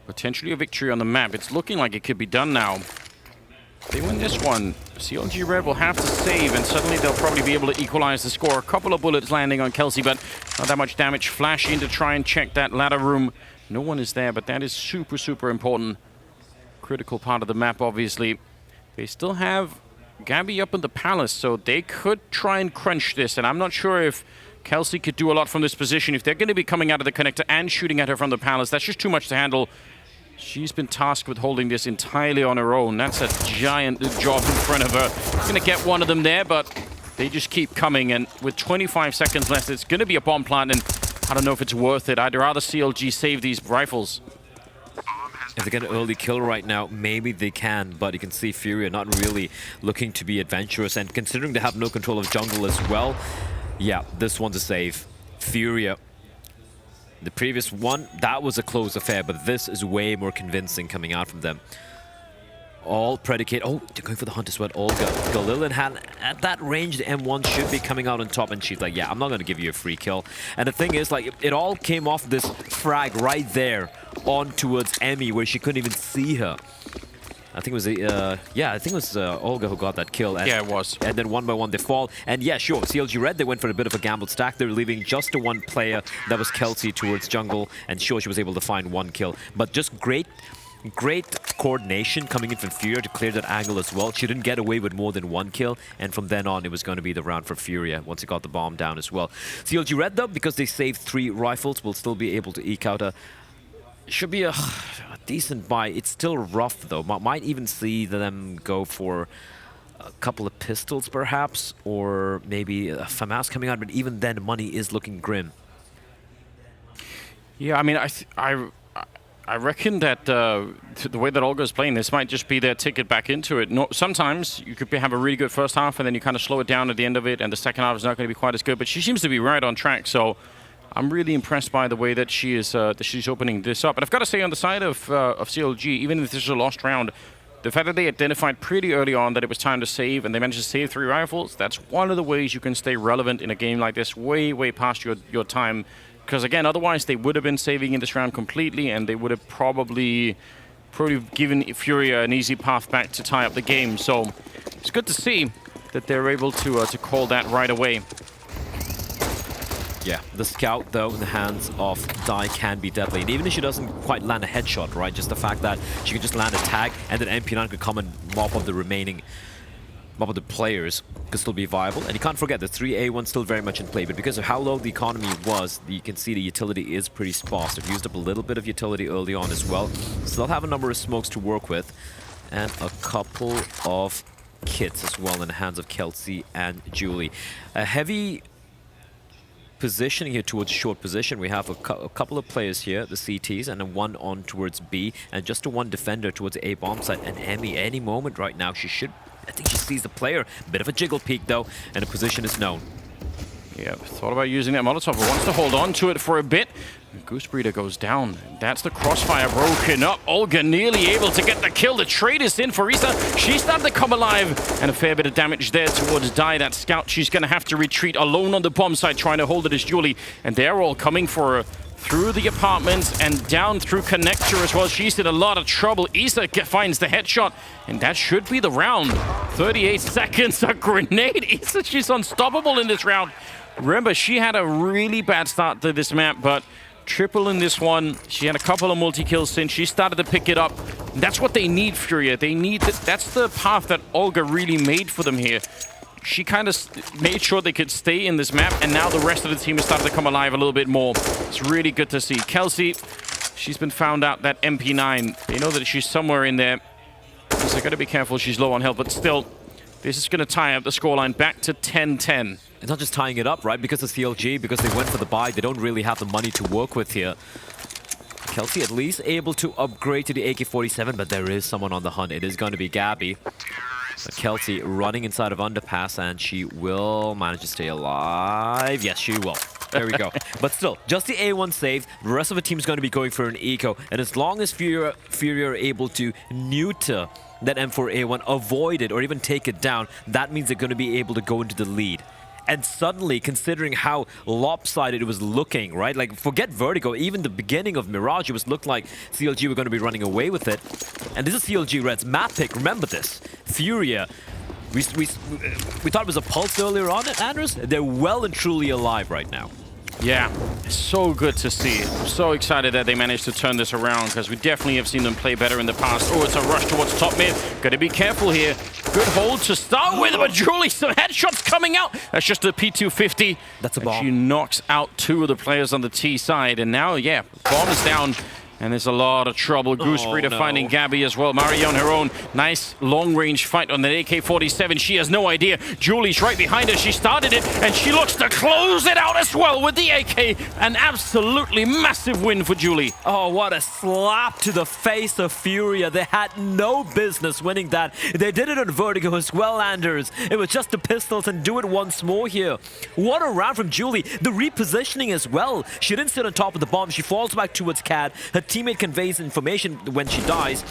potentially a victory on the map. It's looking like it could be done now. If they win this one, CLG Red will have to save, and suddenly they'll probably be able to equalize the score. A couple of bullets landing on Kelsey, but not that much damage. Flash in to try and check that ladder room. No one is there, but that is super, super important. Critical part of the map, obviously. They still have Gabby up in the palace, so they could try and crunch this, and I'm not sure if Kelsey could do a lot from this position. If they're going to be coming out of the connector and shooting at her from the palace, that's just too much to handle. She's been tasked with holding this entirely on her own. That's a giant job in front of her. Gonna get one of them there, but they just keep coming. And with 25 seconds left, it's gonna be a bomb plant, and I don't know if it's worth it. I'd rather CLG save these rifles. If they get an early kill right now, maybe they can, but you can see FURIA not really looking to be adventurous, and considering they have no control of jungle as well, yeah, this one's a save. FURIA. The previous one, that was a close affair, but this is way more convincing coming out from them. All predicate. Oh, they're going for the hunt as well. Olga. Galilin had at that range, the M1 should be coming out on top, and she's like, yeah, I'm not going to give you a free kill. And the thing is, like, it all came off this frag right there on towards Emmy, where she couldn't even see her. I think it was Olga who got that kill. And, yeah, it was. And then one by one they fall. And yeah, sure, CLG Red, they went for a bit of a gambled stack. They're leaving just the one player, that was Kelsey, towards jungle. And sure, she was able to find one kill. But just great coordination coming in from FURIA to clear that angle as well. She didn't get away with more than one kill, and from then on it was going to be the round for FURIA once it got the bomb down as well. CLG Red, though, because they saved 3 rifles, will still be able to eke out a... Should be a decent buy. It's still rough, though. Might even see them go for a couple of pistols, perhaps, or maybe a FAMAS coming out, but even then, money is looking grim. Yeah, I mean, I reckon that the way that Olga is playing, this might just be their ticket back into it. No, sometimes you could have a really good first half, and then you kind of slow it down at the end of it, and the second half is not going to be quite as good. But she seems to be right on track, so I'm really impressed by the way that she is she's opening this up. And I've got to say, on the side of CLG, even if this is a lost round, the fact that they identified pretty early on that it was time to save, and they managed to save 3 rifles, that's one of the ways you can stay relevant in a game like this, way past your time. Because again, otherwise they would have been saving in this round completely, and they would have probably given FURIA an easy path back to tie up the game. So it's good to see that they're able to call that right away. Yeah, the scout, though, in the hands of Dai can be deadly. And even if she doesn't quite land a headshot, right, just the fact that she can just land a tag, and then MP9 could come and mop up the remaining... mop up the players, could still be viable. And you can't forget the 3A1 still very much in play, but because of how low the economy was, you can see the utility is pretty sparse. They've used up a little bit of utility early on as well. Still have a number of smokes to work with, and a couple of kits as well in the hands of Kelsey and Julie. A heavy positioning here towards short position. We have a couple of players here, the CTs, and then one on towards B, and just a one defender towards A bomb site. And Emmy, any moment right now, she should... I think she sees the player. Bit of a jiggle peek, though, and the position is known. Yeah, thought about using that Molotov, but wants to hold on to it for a bit. Goose Breeder goes down. That's the crossfire broken up. Olga nearly able to get the kill. The trade is in for Isa. She started to come alive, and a fair bit of damage there towards Dai. That scout, she's going to have to retreat alone on the bomb site, trying to hold it as Julie. And they're all coming for her through the apartments and down through connector as well. She's in a lot of trouble. Isa finds the headshot, and that should be the round. 38 seconds, a grenade. Isa, she's unstoppable in this round. Remember, she had a really bad start to this map, but triple in this one. She had a couple of multi-kills since she started to pick it up. That's what they need, FURIA. They need that's the path that Olga really made for them here. She kind of made sure they could stay in this map, and now the rest of the team is starting to come alive a little bit more. It's really good to see. Kelsey, she's been found out, that MP9. They know that she's somewhere in there, so they've got to be careful. She's low on health, but still, this is going to tie up the scoreline back to 10-10. It's not just tying it up, right? Because of CLG, because they went for the buy, they don't really have the money to work with here. Kelsey at least able to upgrade to the AK-47, but there is someone on the hunt. It is going to be Gabby. But Kelsey running inside of underpass, and she will manage to stay alive. Yes, she will. There we go. But still, just the A1 saved. The rest of the team is going to be going for an eco. And as long as FURIA are able to neuter that M4A1, avoid it, or even take it down, that means they're going to be able to go into the lead. And suddenly, considering how lopsided it was looking, right? Like, forget Vertigo, even the beginning of Mirage, it was looked like CLG were going to be running away with it. And this is CLG Red's map pick, remember this. FURIA, we thought it was a pulse earlier on, Anders. They're well and truly alive right now. Yeah, so good to see. I'm so excited that they managed to turn this around, because we definitely have seen them play better in the past. Oh, it's a rush towards top mid. Gotta be careful here. Good hold to start with, but Julie, some headshots coming out. That's just a P250. That's a bomb. She knocks out 2 of the players on the T side, and now, yeah, bomb is down. And there's a lot of trouble. Gooseberry no. finding Gabby as well. Mari on her own. Nice long-range fight on the AK-47. She has no idea. Julie's right behind her. She started it, and she looks to close it out as well with the AK. An absolutely massive win for Julie. Oh, what a slap to the face of FURIA. They had no business winning that. They did it on Vertigo as well, Anders. It was just the pistols, and do it once more here. What a round from Julie. The repositioning as well. She didn't sit on top of the bomb. She falls back towards Cad. Her teammate conveys information when she dies.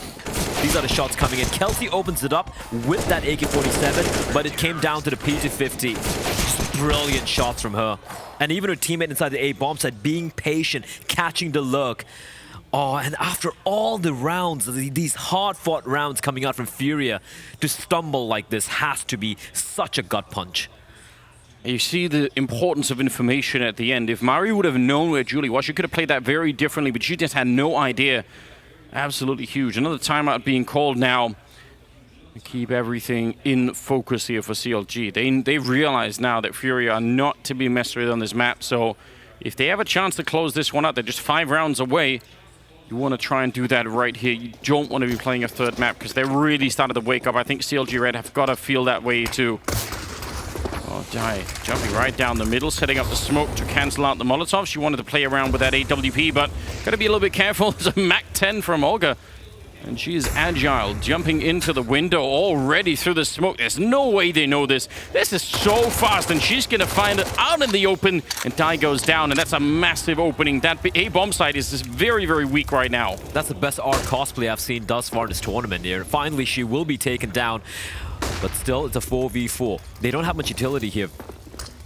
These are the shots coming in. Kelsey opens it up with that AK-47, but it came down to the P250. Just brilliant shots from her. And even her teammate inside the A bomb site being patient, catching the lurk. Oh, and after all the rounds, these hard-fought rounds coming out from FURIA, to stumble like this has to be such a gut punch. You see the importance of information at the end. If Mari would have known where Julie was, she could have played that very differently, but she just had no idea. Absolutely huge. Another timeout being called now. Keep everything in focus here for CLG. They realize now that FURIA are not to be messed with on this map, so if they have a chance to close this one out, they're just 5 rounds away. You want to try and do that right here. You don't want to be playing a third map because they really started to wake up. I think CLG Red have got to feel that way too. Oh, Die jumping right down the middle, setting up the smoke to cancel out the Molotov. She wanted to play around with that AWP, but got to be a little bit careful. There's a MAC-10 from Olga. And she is agile, jumping into the window already through the smoke. There's no way they know this. This is so fast, and she's going to find it out in the open, and Die goes down, and that's a massive opening. That A-bomb site is just very, very weak right now. That's the best art cosplay I've seen thus far in this tournament here. Finally, she will be taken down, but still, it's a 4v4. They don't have much utility here.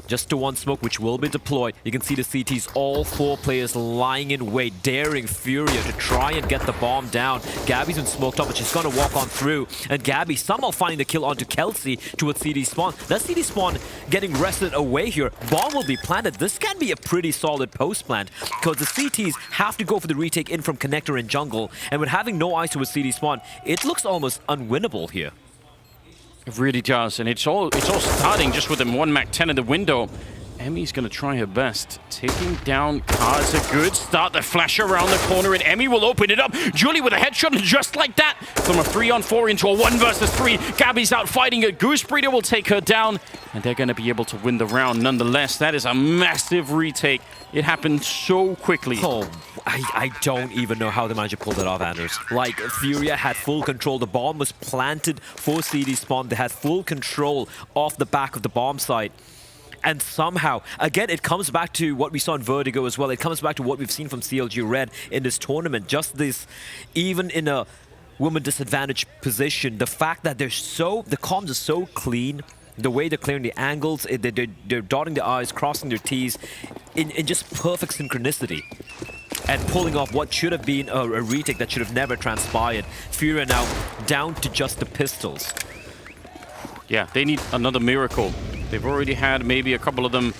Just to one smoke, which will be deployed. You can see the CTs, all 4 players lying in wait, daring FURIA to try and get the bomb down. Gabby's been smoked up, but she's going to walk on through. And Gabby somehow finding the kill onto Kelsey towards CD spawn. That CD spawn getting wrestled away here. Bomb will be planted. This can be a pretty solid post plant, because the CTs have to go for the retake in from connector and jungle. And with having no eyes towards CD spawn, it looks almost unwinnable here. It really does, and it's all starting just with them 1 MAC-10 in the window. Emmy's going to try her best. Taking down Car is a good start. The flash around the corner, and Emmy will open it up. Julie with a headshot, and just like that, from a 3-on-4 into a 1 versus 3. Gabby's out fighting it. Goose Breeder will take her down, and they're going to be able to win the round nonetheless. That is a massive retake. It happened so quickly. Oh, I don't even know how they managed to pull that off, Anders. Like, FURIA had full control. The bomb was planted for CD spawn. They had full control off the back of the bomb site. And somehow, again, it comes back to what we saw in Vertigo as well. It comes back to what we've seen from CLG Red in this tournament. Just this, even in a woman disadvantaged position, the fact that the comms are so clean, the way they're clearing the angles, they're dotting the I's, crossing their T's in just perfect synchronicity. And pulling off what should have been a retake that should have never transpired. FURIA now down to just the pistols. Yeah, they need another miracle. They've already had maybe a couple of them,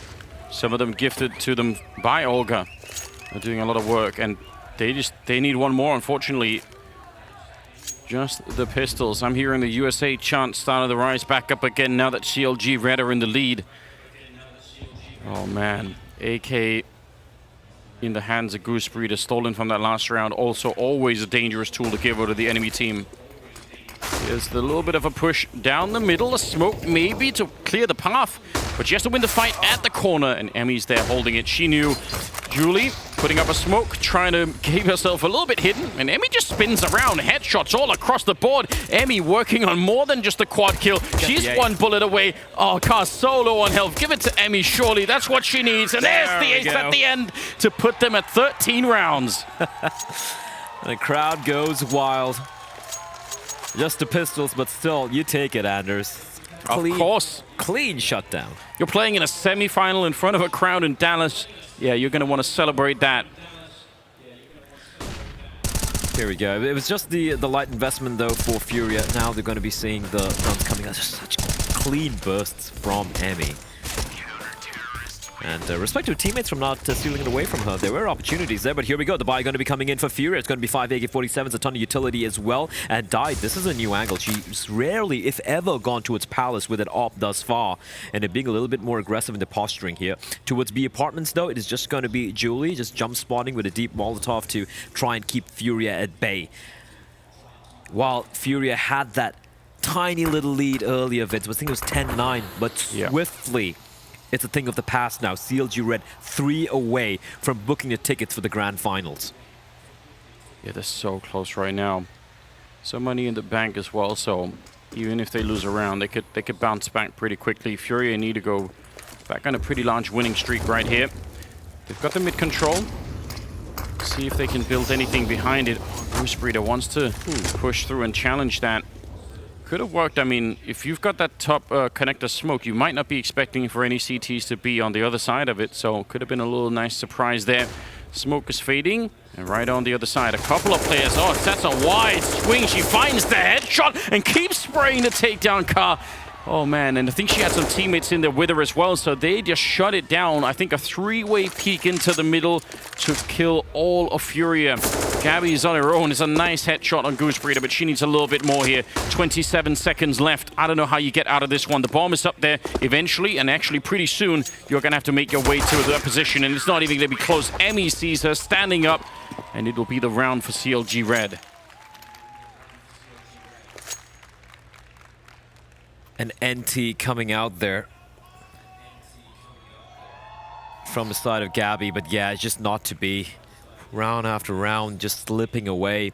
some of them gifted to them by Olga. They're doing a lot of work, and they need one more, unfortunately. Just the pistols. I'm hearing the USA chant starting to rise back up again now that CLG Red are in the lead. Oh man, AK in the hands of Goose Breeder, stolen from that last round. Also always a dangerous tool to give over to the enemy team. Here's the little bit of a push down the middle, a smoke maybe to clear the path, but she has to win the fight at the corner, and Emmy's there holding it. She knew. Julie putting up a smoke, trying to keep herself a little bit hidden, and Emmy just spins around. Headshots all across the board. Emmy working on more than just a quad kill. She's 1 bullet away. Oh, Car solo on health. Give it to Emmy, surely. That's what she needs. And there's the ace at the end to put them at 13 rounds. And the crowd goes wild. Just the pistols, but still, you take it, Anders. Of course. Clean shutdown. You're playing in a semi-final in front of a crowd in Dallas. Yeah, you're going to want to celebrate that. Here we go. It was just the light investment, though, for FURIA. Now they're going to be seeing the runs coming out. Just such clean bursts from Emmy. And respect to teammates from not stealing it away from her. There were opportunities there, but here we go. The buy going to be coming in for FURIA. It's going to be 5 AK-47s, a ton of utility as well. And Died, this is a new angle. She's rarely, if ever, gone towards Palace with an op thus far. And it being a little bit more aggressive in the posturing here. Towards B apartments, though, it is just going to be Julie just jump spotting with a deep Molotov to try and keep FURIA at bay. While FURIA had that tiny little lead earlier, Vince, I think it was 10-9, but swiftly, it's a thing of the past now. CLG Red 3 away from booking the tickets for the grand finals. Yeah, they're so close right now. So money in the bank as well, so even if they lose a round, they could bounce back pretty quickly. FURIA need to go back on a pretty large winning streak right here. They've got the mid control. See if they can build anything behind it. Bruce Breeder wants to push through and challenge that. Could have worked. I mean, if you've got that top connector smoke, you might not be expecting for any CTs to be on the other side of it, so could have been a little nice surprise there. Smoke is fading, and right on the other side, a couple of players. Oh, that's a wide swing. She finds the headshot and keeps spraying the takedown car. Oh man, and I think she had some teammates in there with her as well, so they just shut it down. I think a three-way peek into the middle to kill all of FURIA. Gabby is on her own. It's a nice headshot on Goose Breeder, but she needs a little bit more here. 27 seconds left. I don't know how you get out of this one. The bomb is up there eventually, and actually pretty soon, you're going to have to make your way to that position, and it's not even going to be close. Emmy sees her standing up, and it will be the round for CLG Red. An NT coming out there from the side of Gabby, but yeah, it's just not to be. Round after round, just slipping away.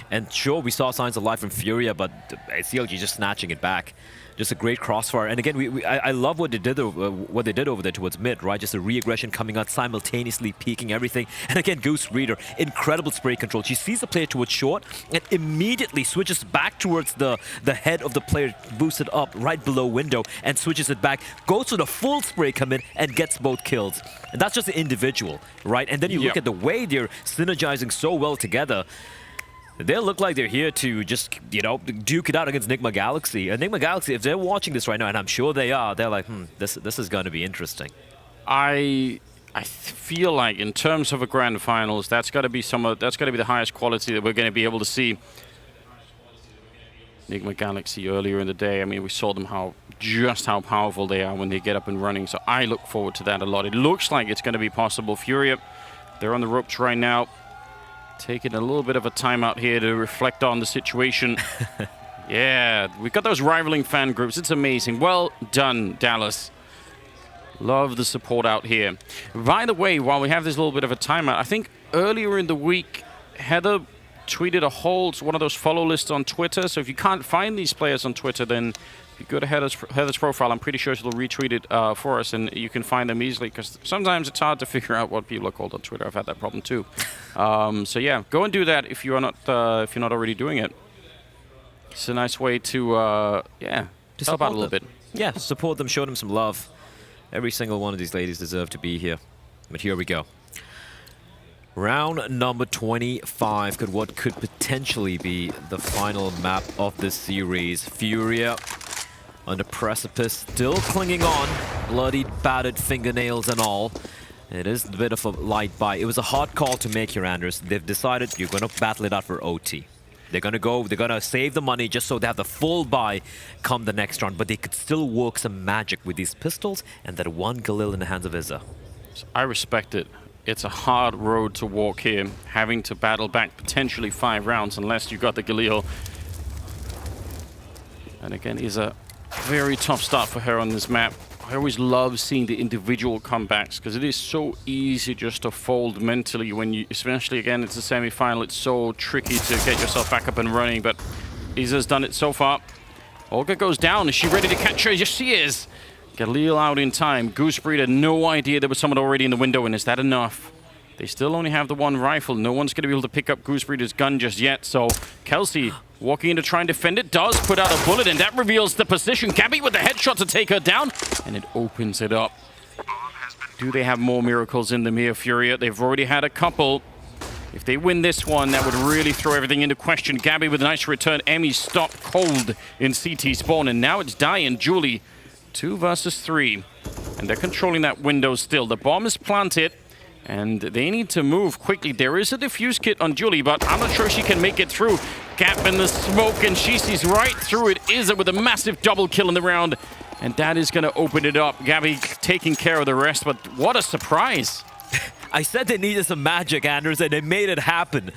And sure, we saw signs of life from FURIA, but CLG just snatching it back. Just a great crossfire. And again, I love what they did over there towards mid, right? Just a re-aggression coming out, simultaneously peeking everything. And again, Goose Reader, incredible spray control. She sees the player towards short and immediately switches back towards the head of the player, boosted up right below window, and switches it back, goes for the full spray commit, and gets both kills. And that's just an individual, right? And then you look at the way they're synergizing so well together. They look like they're here to just, you know, duke it out against Enigma Galaxy. Enigma Galaxy, if they're watching this right now, and I'm sure they are, they're like, this is going to be interesting. I feel like in terms of a grand finals, that's got to be the highest quality that we're going to be able to see. Enigma Galaxy earlier in the day, I mean, we saw them just how powerful they are when they get up and running. So I look forward to that a lot. It looks like it's going to be possible. FURIA, they're on the ropes right now. Taking a little bit of a timeout here to reflect on the situation. Yeah, we've got those rivaling fan groups. It's amazing. Well done, Dallas. Love the support out here. By the way, while we have this little bit of a timeout, I think earlier in the week, Heather tweeted one of those follow lists on Twitter. So if you can't find these players on Twitter, then if you go to Heather's profile, I'm pretty sure she'll retweet it for us, and you can find them easily, because sometimes it's hard to figure out what people are called on Twitter. I've had that problem too. So yeah, go and do that if you're not already doing it. It's a nice way to help out a little bit. Yeah, support them, show them some love. Every single one of these ladies deserve to be here. But here we go. Round number 25, what could potentially be the final map of this series. FURIA on the precipice, still clinging on, bloodied, battered fingernails and all. It is a bit of a light buy. It was a hard call to make here, Anders. They've decided you're going to battle it out for OT. They're going to save the money just so they have the full buy come the next round, but they could still work some magic with these pistols and that one Galil in the hands of Izza. I respect it. It's a hard road to walk here, having to battle back potentially 5 rounds unless you got the Galil. And again, is a very tough start for her on this map. I always love seeing the individual comebacks because it is so easy just to fold mentally when you, especially again, it's a semi-final. It's so tricky to get yourself back up and running, but Izza's done it so far. Olga goes down. Is she ready to catch her? Yes, she is. Galil out in time. Goose Breeder, no idea there was someone already in the window, and is that enough? They still only have the one rifle. No one's going to be able to pick up Goose Breeder's gun just yet, so Kelsey walking in to try and defend it, does put out a bullet, and that reveals the position. Gabby with the headshot to take her down, and it opens it up. Do they have more miracles in them here, FURIA? They've already had a couple. If they win this one, that would really throw everything into question. Gabby with a nice return. Emmy stopped cold in CT spawn, and now it's Di and Julie. 2 versus 3. And they're controlling that window still. The bomb is planted, and they need to move quickly. There is a defuse kit on Julie, but I'm not sure she can make it through. Gap in the smoke, and she sees right through it. Is it with a massive double kill in the round, and that is going to open it up. Gabby taking care of the rest, but what a surprise. I said they needed some magic, Anders, and they made it happen.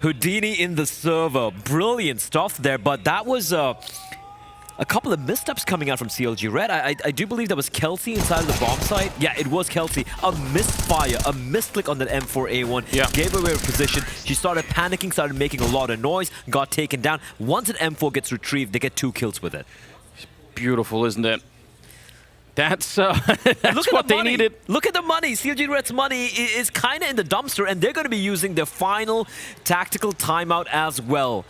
Houdini in the server. Brilliant stuff there, but that was a couple of missteps coming out from CLG Red. I do believe that was Kelsey inside of the bomb site. Yeah, it was Kelsey. A misfire, a misclick on that M4A1. Yeah. Gave away her position. She started panicking, started making a lot of noise, got taken down. Once an M4 gets retrieved, they get 2 kills with it. Beautiful, isn't it? That's what they needed. Look at the money. CLG Red's money is kind of in the dumpster, and they're going to be using their final tactical timeout as well.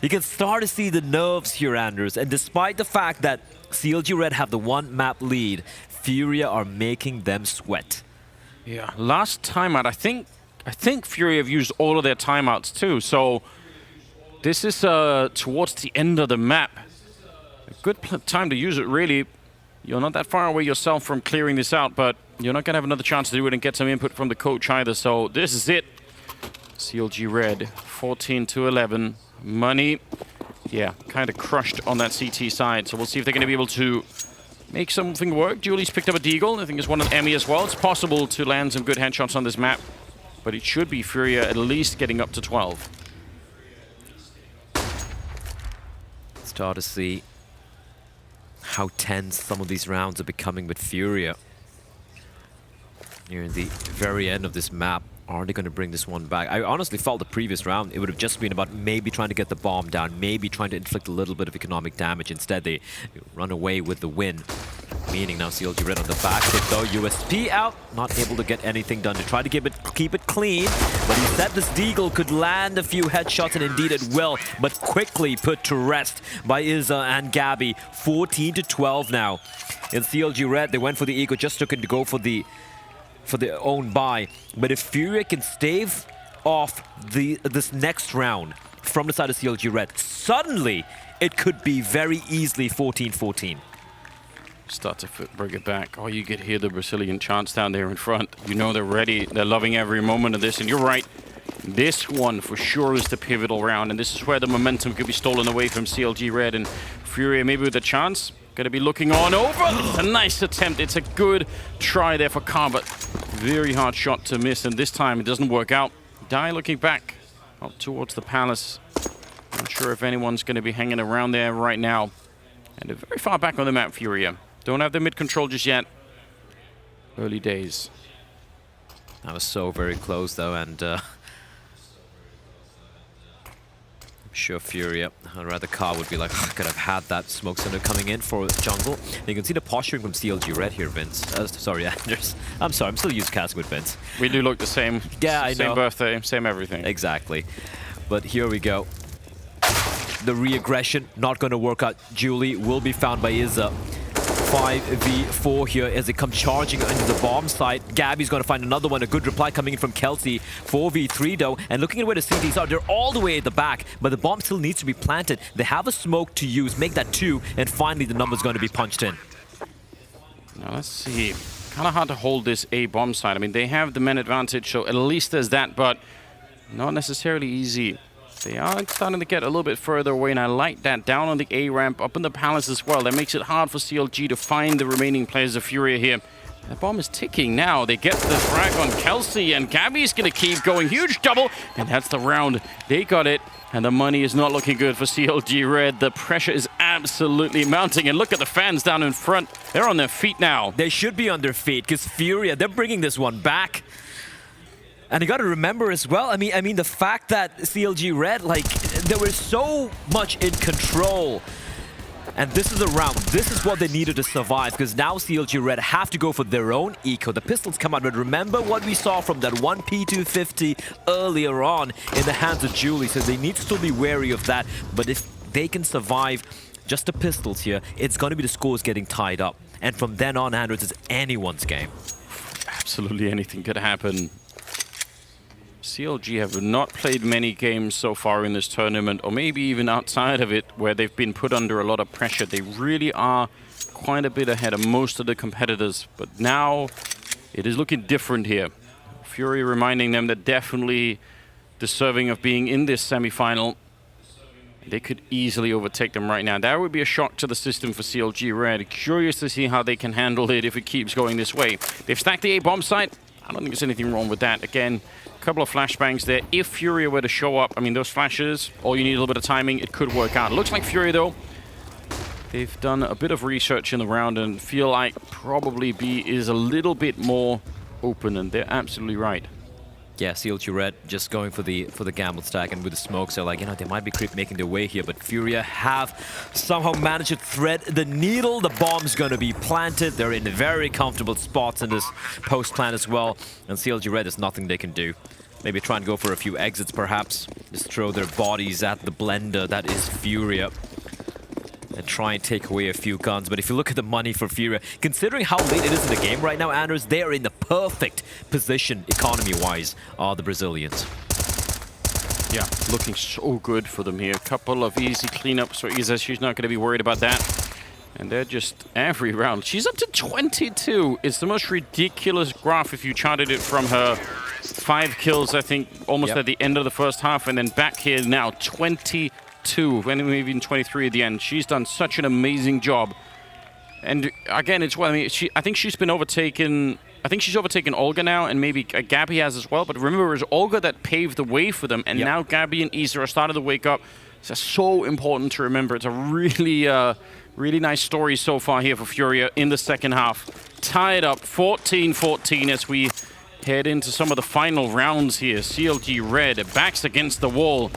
You can start to see the nerves here, Anders. And despite the fact that CLG Red have the 1 map lead, FURIA are making them sweat. Yeah, last timeout, I think FURIA have used all of their timeouts too. So this is towards the end of the map. A good time to use it, really. You're not that far away yourself from clearing this out, but you're not going to have another chance to do it and get some input from the coach either. So this is it. CLG Red, 14-11. Money, yeah, kind of crushed on that CT side. So we'll see if they're going to be able to make something work. Julie's picked up a deagle. I think it's one on Emmy as well. It's possible to land some good headshots on this map, but it should be FURIA at least getting up to 12. Start to see how tense some of these rounds are becoming with FURIA. Near the very end of this map, are they going to bring this one back? I honestly felt the previous round, it would have just been about maybe trying to get the bomb down, maybe trying to inflict a little bit of economic damage. Instead, they run away with the win. Meaning now CLG Red on the back tip though, USP out, not able to get anything done. To try to keep it clean, but he said this deagle could land a few headshots, and indeed it will, but quickly put to rest by Izza and Gabby. 14-12 now. In CLG Red, they went for the eco, just looking to go for the own buy. But if FURIA can stave off this next round from the side of CLG Red, suddenly it could be very easily 14-14. Start to bring it back. Oh, you could hear the Brazilian chants down there in front. You know they're ready. They're loving every moment of this. And you're right. This one for sure is the pivotal round. And this is where the momentum could be stolen away from CLG Red. And FURIA maybe with a chance. Going to be looking on over. It's a nice attempt. It's a good try there for Khan, but very hard shot to miss. And this time it doesn't work out. Die looking back up towards the palace. Not sure if anyone's going to be hanging around there right now. And they're very far back on the map, FURIA. Don't have the mid control just yet. Early days. That was so very close though, and I'm sure FURIA, or rather Car, would be like, oh, could have had that smoke center coming in for jungle. And you can see the posturing from CLG Red here, Vince. Sorry, Anders. I'm sorry, I'm still used casting with Vince. We do look the same. Yeah, I know. Same birthday, same everything. Exactly. But here we go. The re-aggression not going to work out. Julie will be found by Izza. 5v4 here as they come charging into the bomb site. Gabby's going to find another one. A good reply coming in from Kelsey. 4v3 though. And looking at where the CTs are, they're all the way at the back. But the bomb still needs to be planted. They have a smoke to use. Make that 2. And finally the number's going to be punched in. Now let's see. Kind of hard to hold this A bomb site. I mean, they have the men advantage, so at least there's that. But not necessarily easy. They are starting to get a little bit further away, and I like that. Down on the A ramp, up in the palace as well. That makes it hard for CLG to find the remaining players of FURIA here. The bomb is ticking now. They get the frag on Kelsey, and Gabby's going to keep going. Huge double, and that's the round. They got it, and the money is not looking good for CLG Red. The pressure is absolutely mounting, and look at the fans down in front. They're on their feet now. They should be on their feet, because FURIA, they're bringing this one back. And you got to remember as well, I mean the fact that CLG Red, like, they were so much in control. And this is a round. This is what they needed to survive, because now CLG Red have to go for their own eco. The pistols come out, but remember what we saw from that one P250 earlier on in the hands of Julie, so they need to still be wary of that. But if they can survive just the pistols here, it's going to be the scores getting tied up. And from then on, Andrews, it's anyone's game. Absolutely anything could happen. CLG have not played many games so far in this tournament, or maybe even outside of it, where they've been put under a lot of pressure. They really are quite a bit ahead of most of the competitors, but now it is looking different here. FURIA reminding them that definitely deserving of being in this semi-final. They could easily overtake them right now. That would be a shock to the system for CLG Red. Curious to see how they can handle it if it keeps going this way. They've stacked the A bomb site. I don't think there's anything wrong with that. Again, a couple of flashbangs there. If FURIA were to show up, I mean, those flashes, all you need a little bit of timing, it could work out. It looks like FURIA, though, they've done a bit of research in the round and feel like probably B is a little bit more open, and they're absolutely right. Yeah, CLG Red just going for the gamble stack, and with the smokes, they're like, you know, they might be making their way here, but FURIA have somehow managed to thread the needle. The bomb's going to be planted. They're in very comfortable spots in this post plant as well, and CLG Red, there's nothing they can do. Maybe try and go for a few exits, perhaps. Just throw their bodies at the blender that is FURIA, and try and take away a few guns. But if you look at the money for FURIA, considering how late it is in the game right now, Anders, they are in the perfect position economy-wise, the Brazilians. Yeah, looking so good for them here. A couple of easy cleanups for Isa. She's not going to be worried about that. And they're just every round. She's up to 22. It's the most ridiculous graph if you charted it from her 5 kills, I think, almost at the end of the first half. And then back here now, 22, and maybe even 23 at the end. She's done such an amazing job. And again, it's what I mean. I think she's been overtaken. I think she's overtaken Olga now, and maybe Gabby has as well. But remember, it was Olga that paved the way for them, and now Gabby and Isa are starting to wake up. It's so important to remember. It's a really, really nice story so far here for FURIA in the second half. Tied up 14-14 as we head into some of the final rounds here. CLG Red backs against the wall.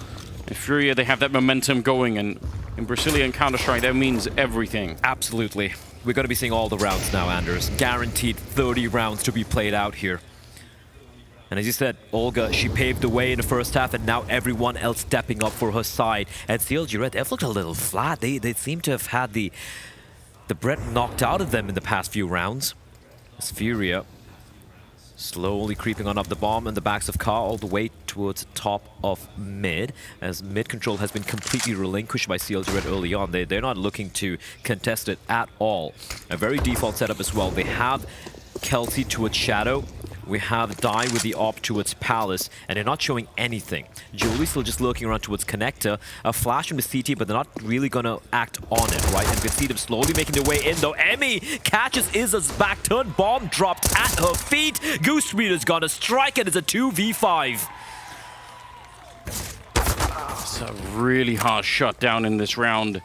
And FURIA, they have that momentum going, and in Brazilian Counter-Strike, that means everything. Absolutely. We're going to be seeing all the rounds now, Anders. Guaranteed 30 rounds to be played out here. And as you said, Olga, she paved the way in the first half, and now everyone else stepping up for her side. And CLG Red, they've looked a little flat. They seem to have had the breath knocked out of them in the past few rounds. As FURIA slowly creeping on up the bomb and the backs of Car all the way towards top of mid, as mid control has been completely relinquished by CLG Red early on. They're not looking to contest it at all. A very default setup as well. They have Kelsey towards Shadow. We have Die with the op towards Palace, and they're not showing anything. Julie's still just lurking around towards Connector. A flash from the CT, but they're not really gonna act on it, right? And we can see them slowly making their way in, though. Emmy catches Iza's back turn. Bomb dropped at her feet. Goose Reader's gonna strike, and it's a 2v5. It's a really hard shot down in this round.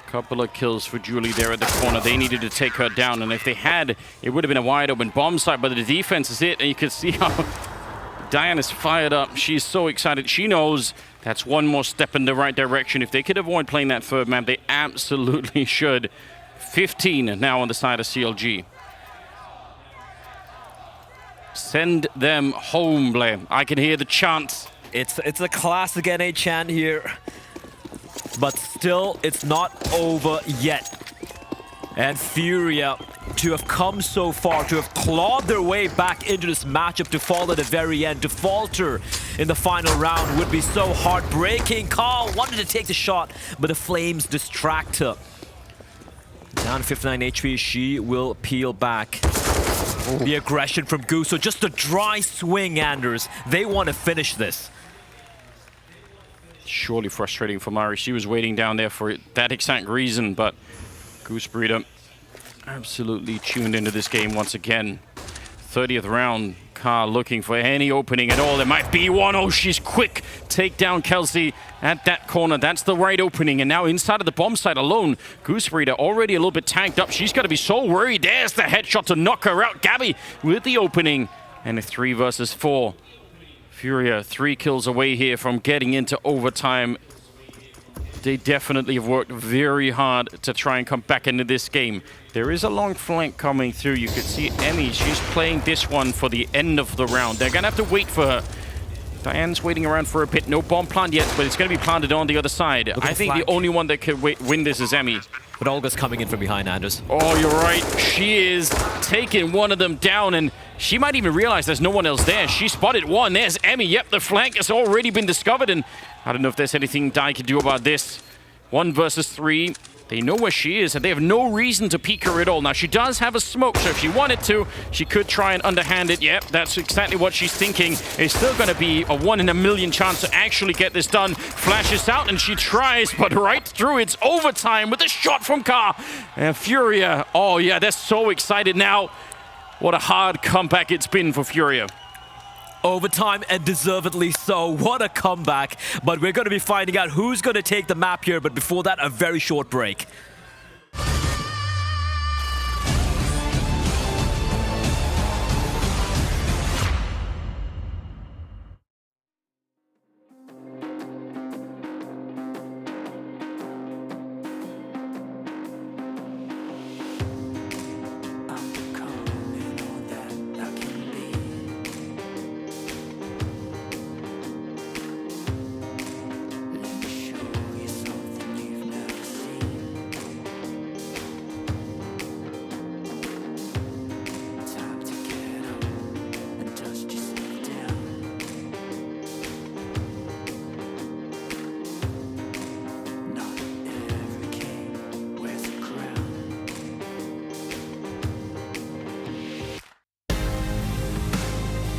Couple of kills for Julie there at the corner. They needed to take her down, and if they had, it would have been a wide open bomb site, but the defense is it, and you can see how Diane is fired up. She's so excited. She knows that's one more step in the right direction. If they could avoid playing that third map, they absolutely should. 15 now on the side of CLG. Send them home, Blame. I can hear the chants. It's a classic NA chant here. But still, it's not over yet. And FURIA, to have come so far, to have clawed their way back into this matchup, to fall at the very end, to falter in the final round would be so heartbreaking. Carl wanted to take the shot, but the flames distract her. Down 59 HP, she will peel back. The aggression from Goose, so just a dry swing, Anders. They want to finish this. Surely frustrating for Mari. She was waiting down there for that exact reason, but Goose Breeder absolutely tuned into this game once again. 30th round, Car looking for any opening at all. There might be one. Oh, she's quick. Take down Kelsey at that corner. That's the right opening. And now inside of the bomb site alone, Goose Breeder already a little bit tanked up. She's got to be so worried. There's the headshot to knock her out. Gabby with the opening. And a 3 versus 4. FURIA 3 kills away here from getting into overtime. They definitely have worked very hard to try and come back into this game. There is a long flank coming through. You could see Emmy, she's playing this one for the end of the round. They're gonna have to wait for her. Diane's waiting around for a bit. No bomb plant yet, but it's gonna be planted on the other side. I think the only one that could win this is Emmy. But Olga's coming in from behind, Anders. Oh, you're right. She is taking one of them down, and she might even realize there's no one else there. She spotted one. There's Emmy. Yep, the flank has already been discovered, and I don't know if there's anything Dai can do about this. 1 versus 3. They know where she is, and they have no reason to peek her at all. Now, she does have a smoke, so if she wanted to, she could try and underhand it. Yep, that's exactly what she's thinking. It's still going to be a 1 in a million chance to actually get this done. Flashes out, and she tries, but right through. It's overtime with a shot from Ka. And FURIA, oh yeah, they're so excited now. What a hard comeback it's been for FURIA. Overtime, and deservedly so. What a comeback. But we're going to be finding out who's going to take the map here. But before that, a very short break.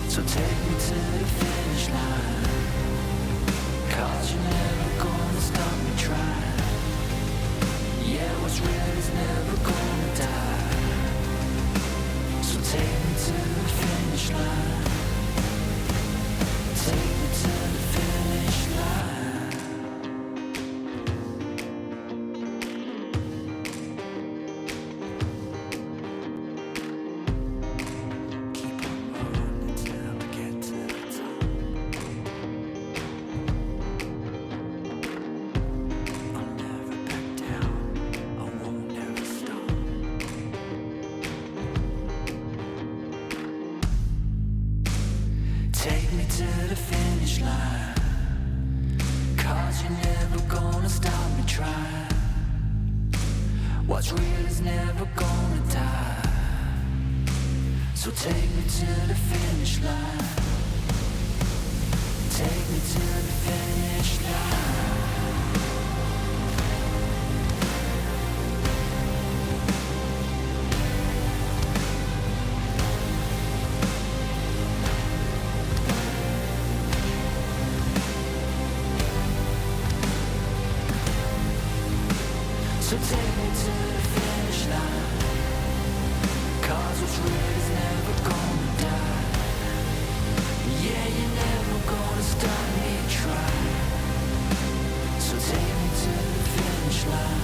So take me to the finish line, 'cause you're never gonna stop me trying. Yeah, what's real is never gonna die. So take me to the finish line. Take me to the finish line. Take me to the finish line, 'cause you're never gonna stop me trying. What's real is never gonna die. So take me to the finish line. Take me to the finish line. So take me to the finish line, 'cause what's real is never gonna die. Yeah, you're never gonna stop me trying. So take me to the finish line.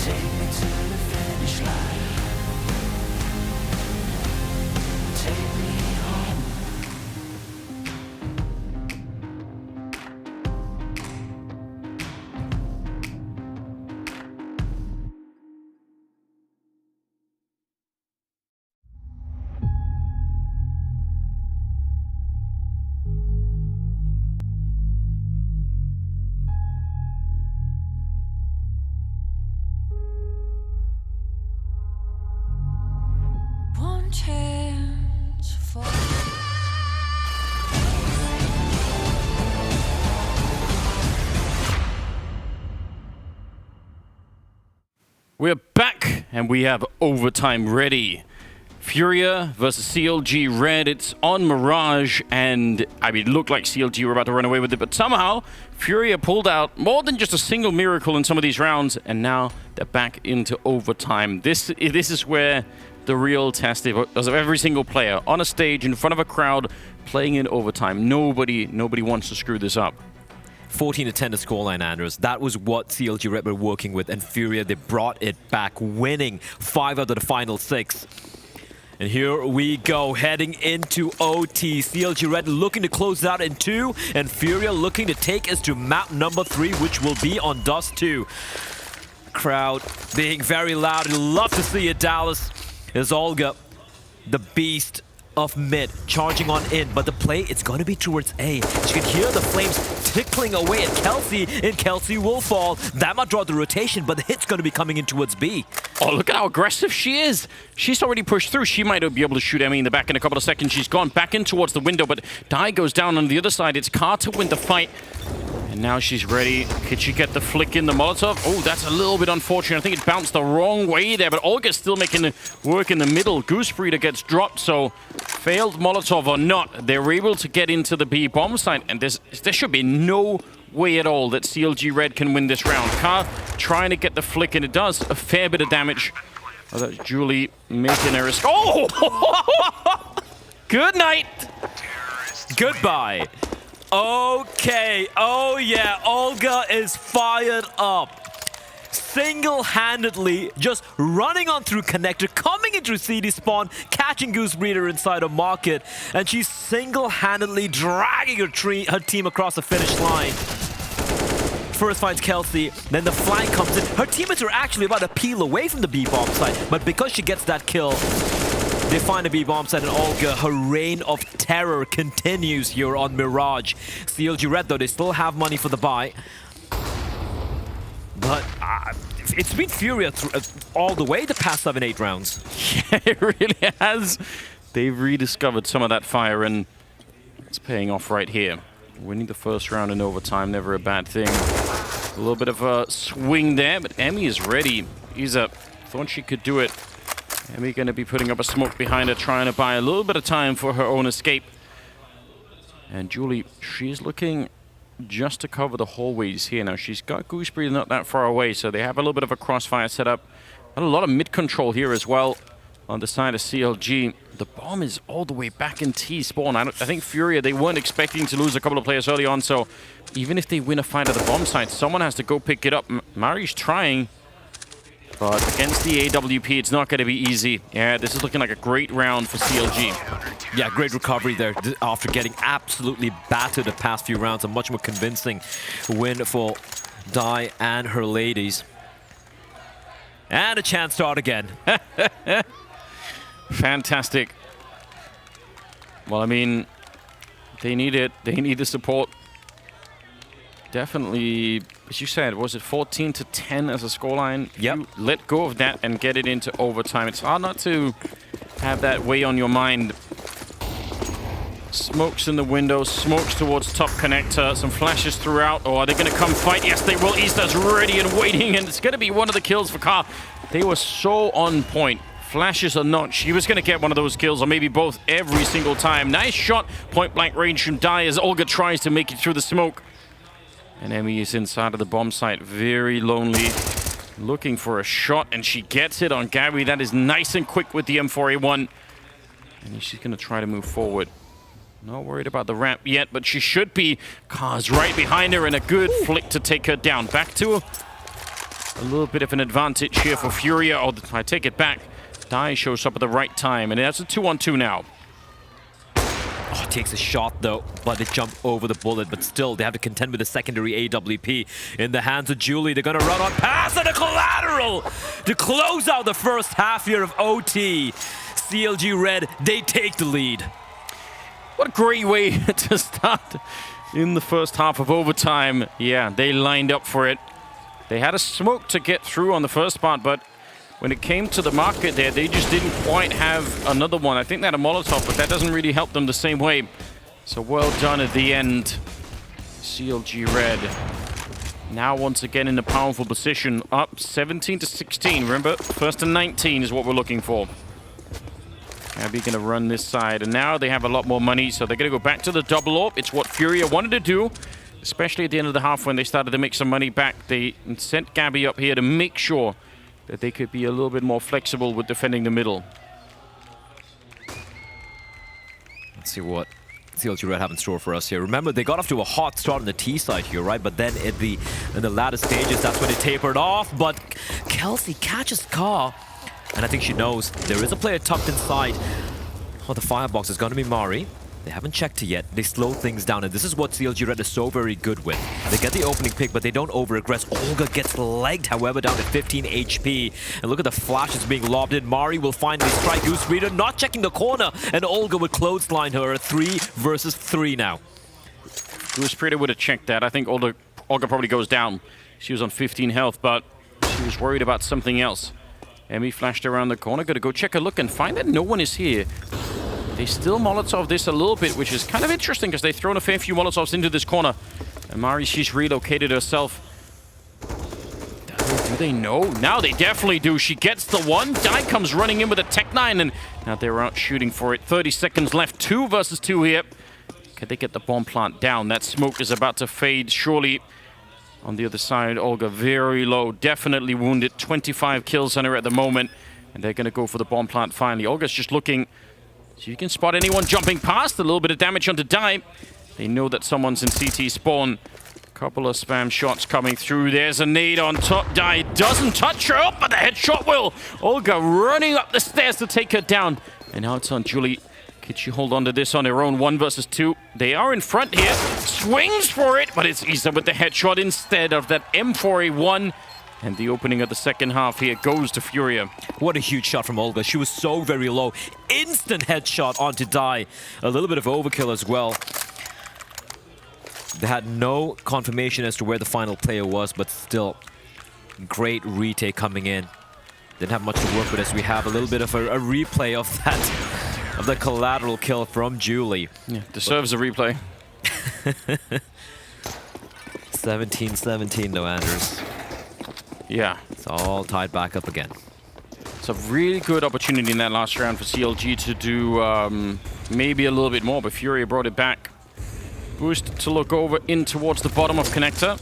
Take me to the finish line. Take me home. One chance for We're back, and we have overtime ready. FURIA versus CLG Red. It's on Mirage, and I mean, it looked like CLG were about to run away with it, but somehow FURIA pulled out more than just a single miracle in some of these rounds, and now they're back into overtime. This is where the real test is of every single player on a stage in front of a crowd playing in overtime. Nobody wants to screw this up. 14 to 10 to scoreline, Andrews. That was what CLG Red were working with, and FURIA, they brought it back, winning 5 out of the final 6. And here we go, heading into OT. CLG Red looking to close it out in 2, and FURIA looking to take us to map number 3, which will be on Dust 2. Crowd being very loud. You'd love to see it, Dallas. As Olga, the beast, of mid, charging on in, but the play, it's going to be towards A. You can hear the flames tickling away at Kelsey, and Kelsey will fall. That might draw the rotation, but the hit's going to be coming in towards B. Oh, look at how aggressive she is. She's already pushed through. She might be able to shoot Emmy in the back in a couple of seconds. She's gone back in towards the window, but Dai goes down on the other side. It's Car to win the fight. And now she's ready. Could she get the flick in the Molotov? Oh, that's a little bit unfortunate. I think it bounced the wrong way there, but Olga's still making it work in the middle. Goose Breeder gets dropped, so failed Molotov or not, they're able to get into the B bomb site, and there should be no way at all that CLG Red can win this round. Car trying to get the flick, and it does a fair bit of damage. Oh, that's Julie making a risk. Oh! Good night. Goodbye. Okay, oh yeah, Olga is fired up. Single-handedly just running on through connector, coming into CD spawn, catching Goose Breeder inside a market, and she's single-handedly dragging her team across the finish line. First finds Kelsey, then the flank comes in. Her teammates are actually about to peel away from the B-bomb site, but because she gets that kill, they find a B-bomb site, and Olga, her reign of terror continues here on Mirage. CLG Red, though, they still have money for the buy. But it's been FURIA all the way the past 7-8 rounds. Yeah, it really has. They've rediscovered some of that fire, and it's paying off right here. Winning the first round in overtime, never a bad thing. A little bit of a swing there, but Emmy is ready. Thought she could do it. Emmy going to be putting up a smoke behind her, trying to buy a little bit of time for her own escape. And Julie, she's looking just to cover the hallways here. Now, she's got Goose Breeder not that far away, so they have a little bit of a crossfire set up. And a lot of mid-control here as well on the side of CLG. The bomb is all the way back in T-spawn. I think FURIA, they weren't expecting to lose a couple of players early on, so even if they win a fight at the bomb site, someone has to go pick it up. Mari's trying, but against the AWP, it's not going to be easy. Yeah, this is looking like a great round for CLG. Yeah, great recovery there after getting absolutely battered the past few rounds. A much more convincing win for Dai and her ladies. And a chance to start again. Fantastic. Well, I mean, they need it. They need the support. Definitely, as you said, was it 14-10 as a scoreline? Yep. You let go of that and get it into overtime. It's hard not to have that weigh on your mind. Smokes in the window, smokes towards top connector, some flashes throughout. Oh, are they going to come fight? Yes, they will. Easter's ready and waiting, and it's going to be one of the kills for Car. They were so on point. Flashes or not, she was going to get one of those kills, or maybe both, every single time. Nice shot, point-blank range from Dai as Olga tries to make it through the smoke. And Emmy is inside of the bomb site, very lonely, looking for a shot, and she gets it on Gabby. That is nice and quick with the M4A1. And she's going to try to move forward. Not worried about the ramp yet, but she should be. Car's right behind her, and a good flick to take her down. Back to a little bit of an advantage here for FURIA. Oh, I take it back. Dai shows up at the right time, and that's a 2-on-2 now. Oh, takes a shot though, but they jump over the bullet, but still they have to contend with the secondary AWP in the hands of Julie. They're gonna run on pass and a collateral to close out the first half here of OT. CLG Red, they take the lead. What a great way to start in the first half of overtime. Yeah, they lined up for it. They had a smoke to get through on the first part, but when it came to the market there, they just didn't quite have another one. I think they had a Molotov, but that doesn't really help them the same way. So well done at the end. CLG Red now once again in a powerful position, up 17-16. Remember, first and 19 is what we're looking for. Abby gonna run this side, and now they have a lot more money, so they're gonna go back to the double AWP. It's what FURIA wanted to do, especially at the end of the half when they started to make some money back. They sent Gabby up here to make sure that they could be a little bit more flexible with defending the middle. Let's see what CLG Red have in store for us here. Remember, they got off to a hot start on the T side here, right? But then in the latter stages, that's when they tapered off. But Kelsey catches Car, and I think she knows there is a player tucked inside. Oh, the firebox is going to be Mari. They haven't checked it yet. They slow things down, and this is what CLG Red is so very good with. They get the opening pick, but they don't over-aggress. Olga gets legged, however, down to 15 HP. And look at the flashes being lobbed in. Mari will finally strike Goose Breeder, not checking the corner, and Olga would clothesline her. 3 versus 3 now. Goose Breeder would have checked that. I think Olga probably goes down. She was on 15 health, but she was worried about something else. Emmy flashed around the corner, gotta go check a look and find that no one is here. They still Molotov this a little bit, which is kind of interesting because they've thrown a fair few Molotovs into this corner. And Mari, she's relocated herself. Do they know? Now they definitely do. She gets the one. Dai comes running in with a Tech 9, and now they're out shooting for it. 30 seconds left. 2 versus 2 here. Can they get the bomb plant down? That smoke is about to fade, surely. On the other side, Olga very low. Definitely wounded. 25 kills on her at the moment. And they're going to go for the bomb plant finally. Olga's just looking. So you can spot anyone jumping past. A little bit of damage onto Dai. They know that someone's in CT spawn. Couple of spam shots coming through. There's a nade on top. Dai doesn't touch her up, but the headshot will. Olga running up the stairs to take her down. And now it's on Julie. Could she hold on to this on her own? 1 versus 2. They are in front here. Swings for it, but it's Isa with the headshot instead of that M4A1. And the opening of the second half here goes to FURIA. What a huge shot from Olga. She was so very low. Instant headshot onto Dai. A little bit of overkill as well. They had no confirmation as to where the final player was, but still, great retake coming in. Didn't have much to work with as we have a little bit of a replay of that, of the collateral kill from Julie. Yeah, deserves a replay. 17-17 though, Anders. Yeah. It's all tied back up again. It's a really good opportunity in that last round for CLG to do maybe a little bit more, but FURIA brought it back. Boost to look over in towards the bottom of connector.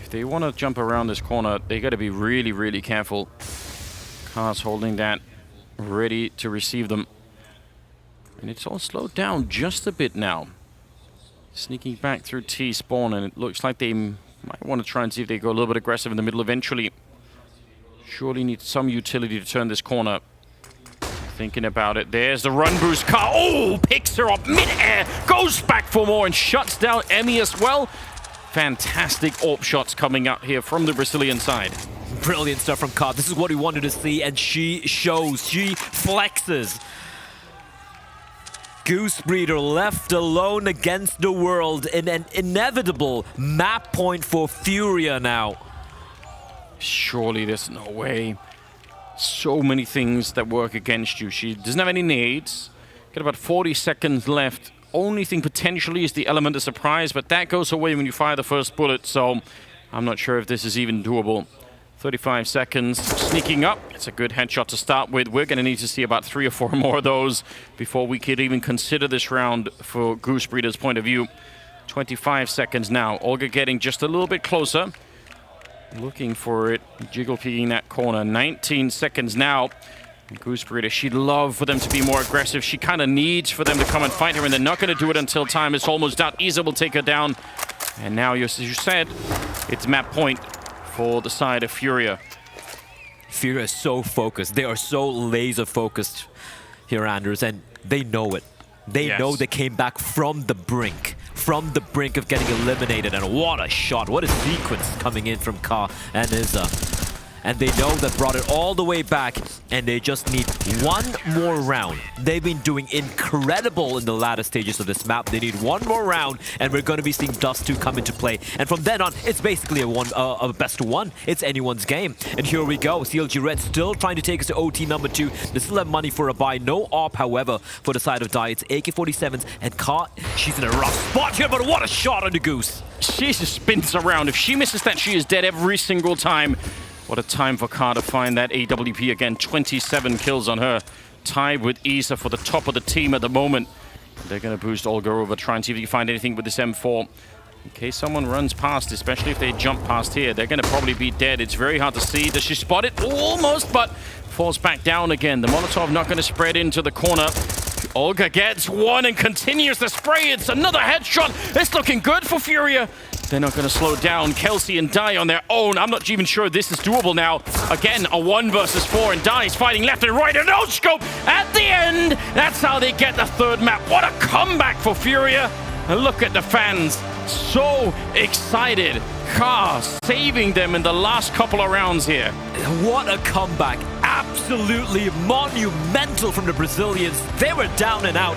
If they want to jump around this corner, they got to be really, really careful. Cars holding that, ready to receive them. And it's all slowed down just a bit now. Sneaking back through T spawn, and it looks like they might want to try and see if they go a little bit aggressive in the middle eventually. Surely need some utility to turn this corner. Thinking about it. There's the run boost car. Oh, picks her up mid-air. Goes back for more and shuts down Emmy as well. Fantastic AWP shots coming out here from the Brazilian side. Brilliant stuff from Kat. This is what we wanted to see, and she shows. She flexes. Goose Breeder left alone against the world in an inevitable map point for FURIA now. Surely there's no way. So many things that work against you. She doesn't have any nades. Got about 40 seconds left. Only thing potentially is the element of surprise, but that goes away when you fire the first bullet, so I'm not sure if this is even doable. 35 seconds, sneaking up. It's a good headshot to start with. We're going to need to see about 3 or 4 more of those before we could even consider this round for Goose Breeder's point of view. 25 seconds now. Olga getting just a little bit closer. Looking for it, jiggle peeking that corner. 19 seconds now. Goose Breeder, she'd love for them to be more aggressive. She kind of needs for them to come and fight her, and they're not going to do it until time is almost out. Isa will take her down. And now, as you said, it's map point for the side of FURIA. FURIA is so focused. They are so laser focused here, Anders, and they know it. They know they came back from the brink of getting eliminated, and what a shot, what a sequence coming in from Ka and Isa. And they know that brought it all the way back, and they just need one more round. They've been doing incredible in the latter stages of this map. They need one more round, and we're going to be seeing Dust 2 come into play. And from then on, it's basically a best of one. It's anyone's game. And here we go. CLG Red still trying to take us to OT number 2. They still have money for a buy. No AWP, however, for the side of Dai. It's AK-47s, and Ka, she's in a rough spot here, but what a shot on the Goose. She just spins around. If she misses that, she is dead every single time. What a time for Ka to find that AWP again. 27 kills on her. Tied with Isa for the top of the team at the moment. They're going to boost Olga over, try and see if you can find anything with this M4. In case someone runs past, especially if they jump past here, they're going to probably be dead. It's very hard to see. Does she spot it? Almost, but falls back down again. The Molotov not going to spread into the corner. Olga gets one and continues to spray. It's another headshot. It's looking good for FURIA. They're not going to slow down. Kelsey and Dai on their own. I'm not even sure this is doable now. Again, a 1 versus 4, and Dai's fighting left and right, and no scope at the end. That's how they get the third map. What a comeback for FURIA. And look at the fans. So excited. Car saving them in the last couple of rounds here. What a comeback. Absolutely monumental from the Brazilians. They were down and out.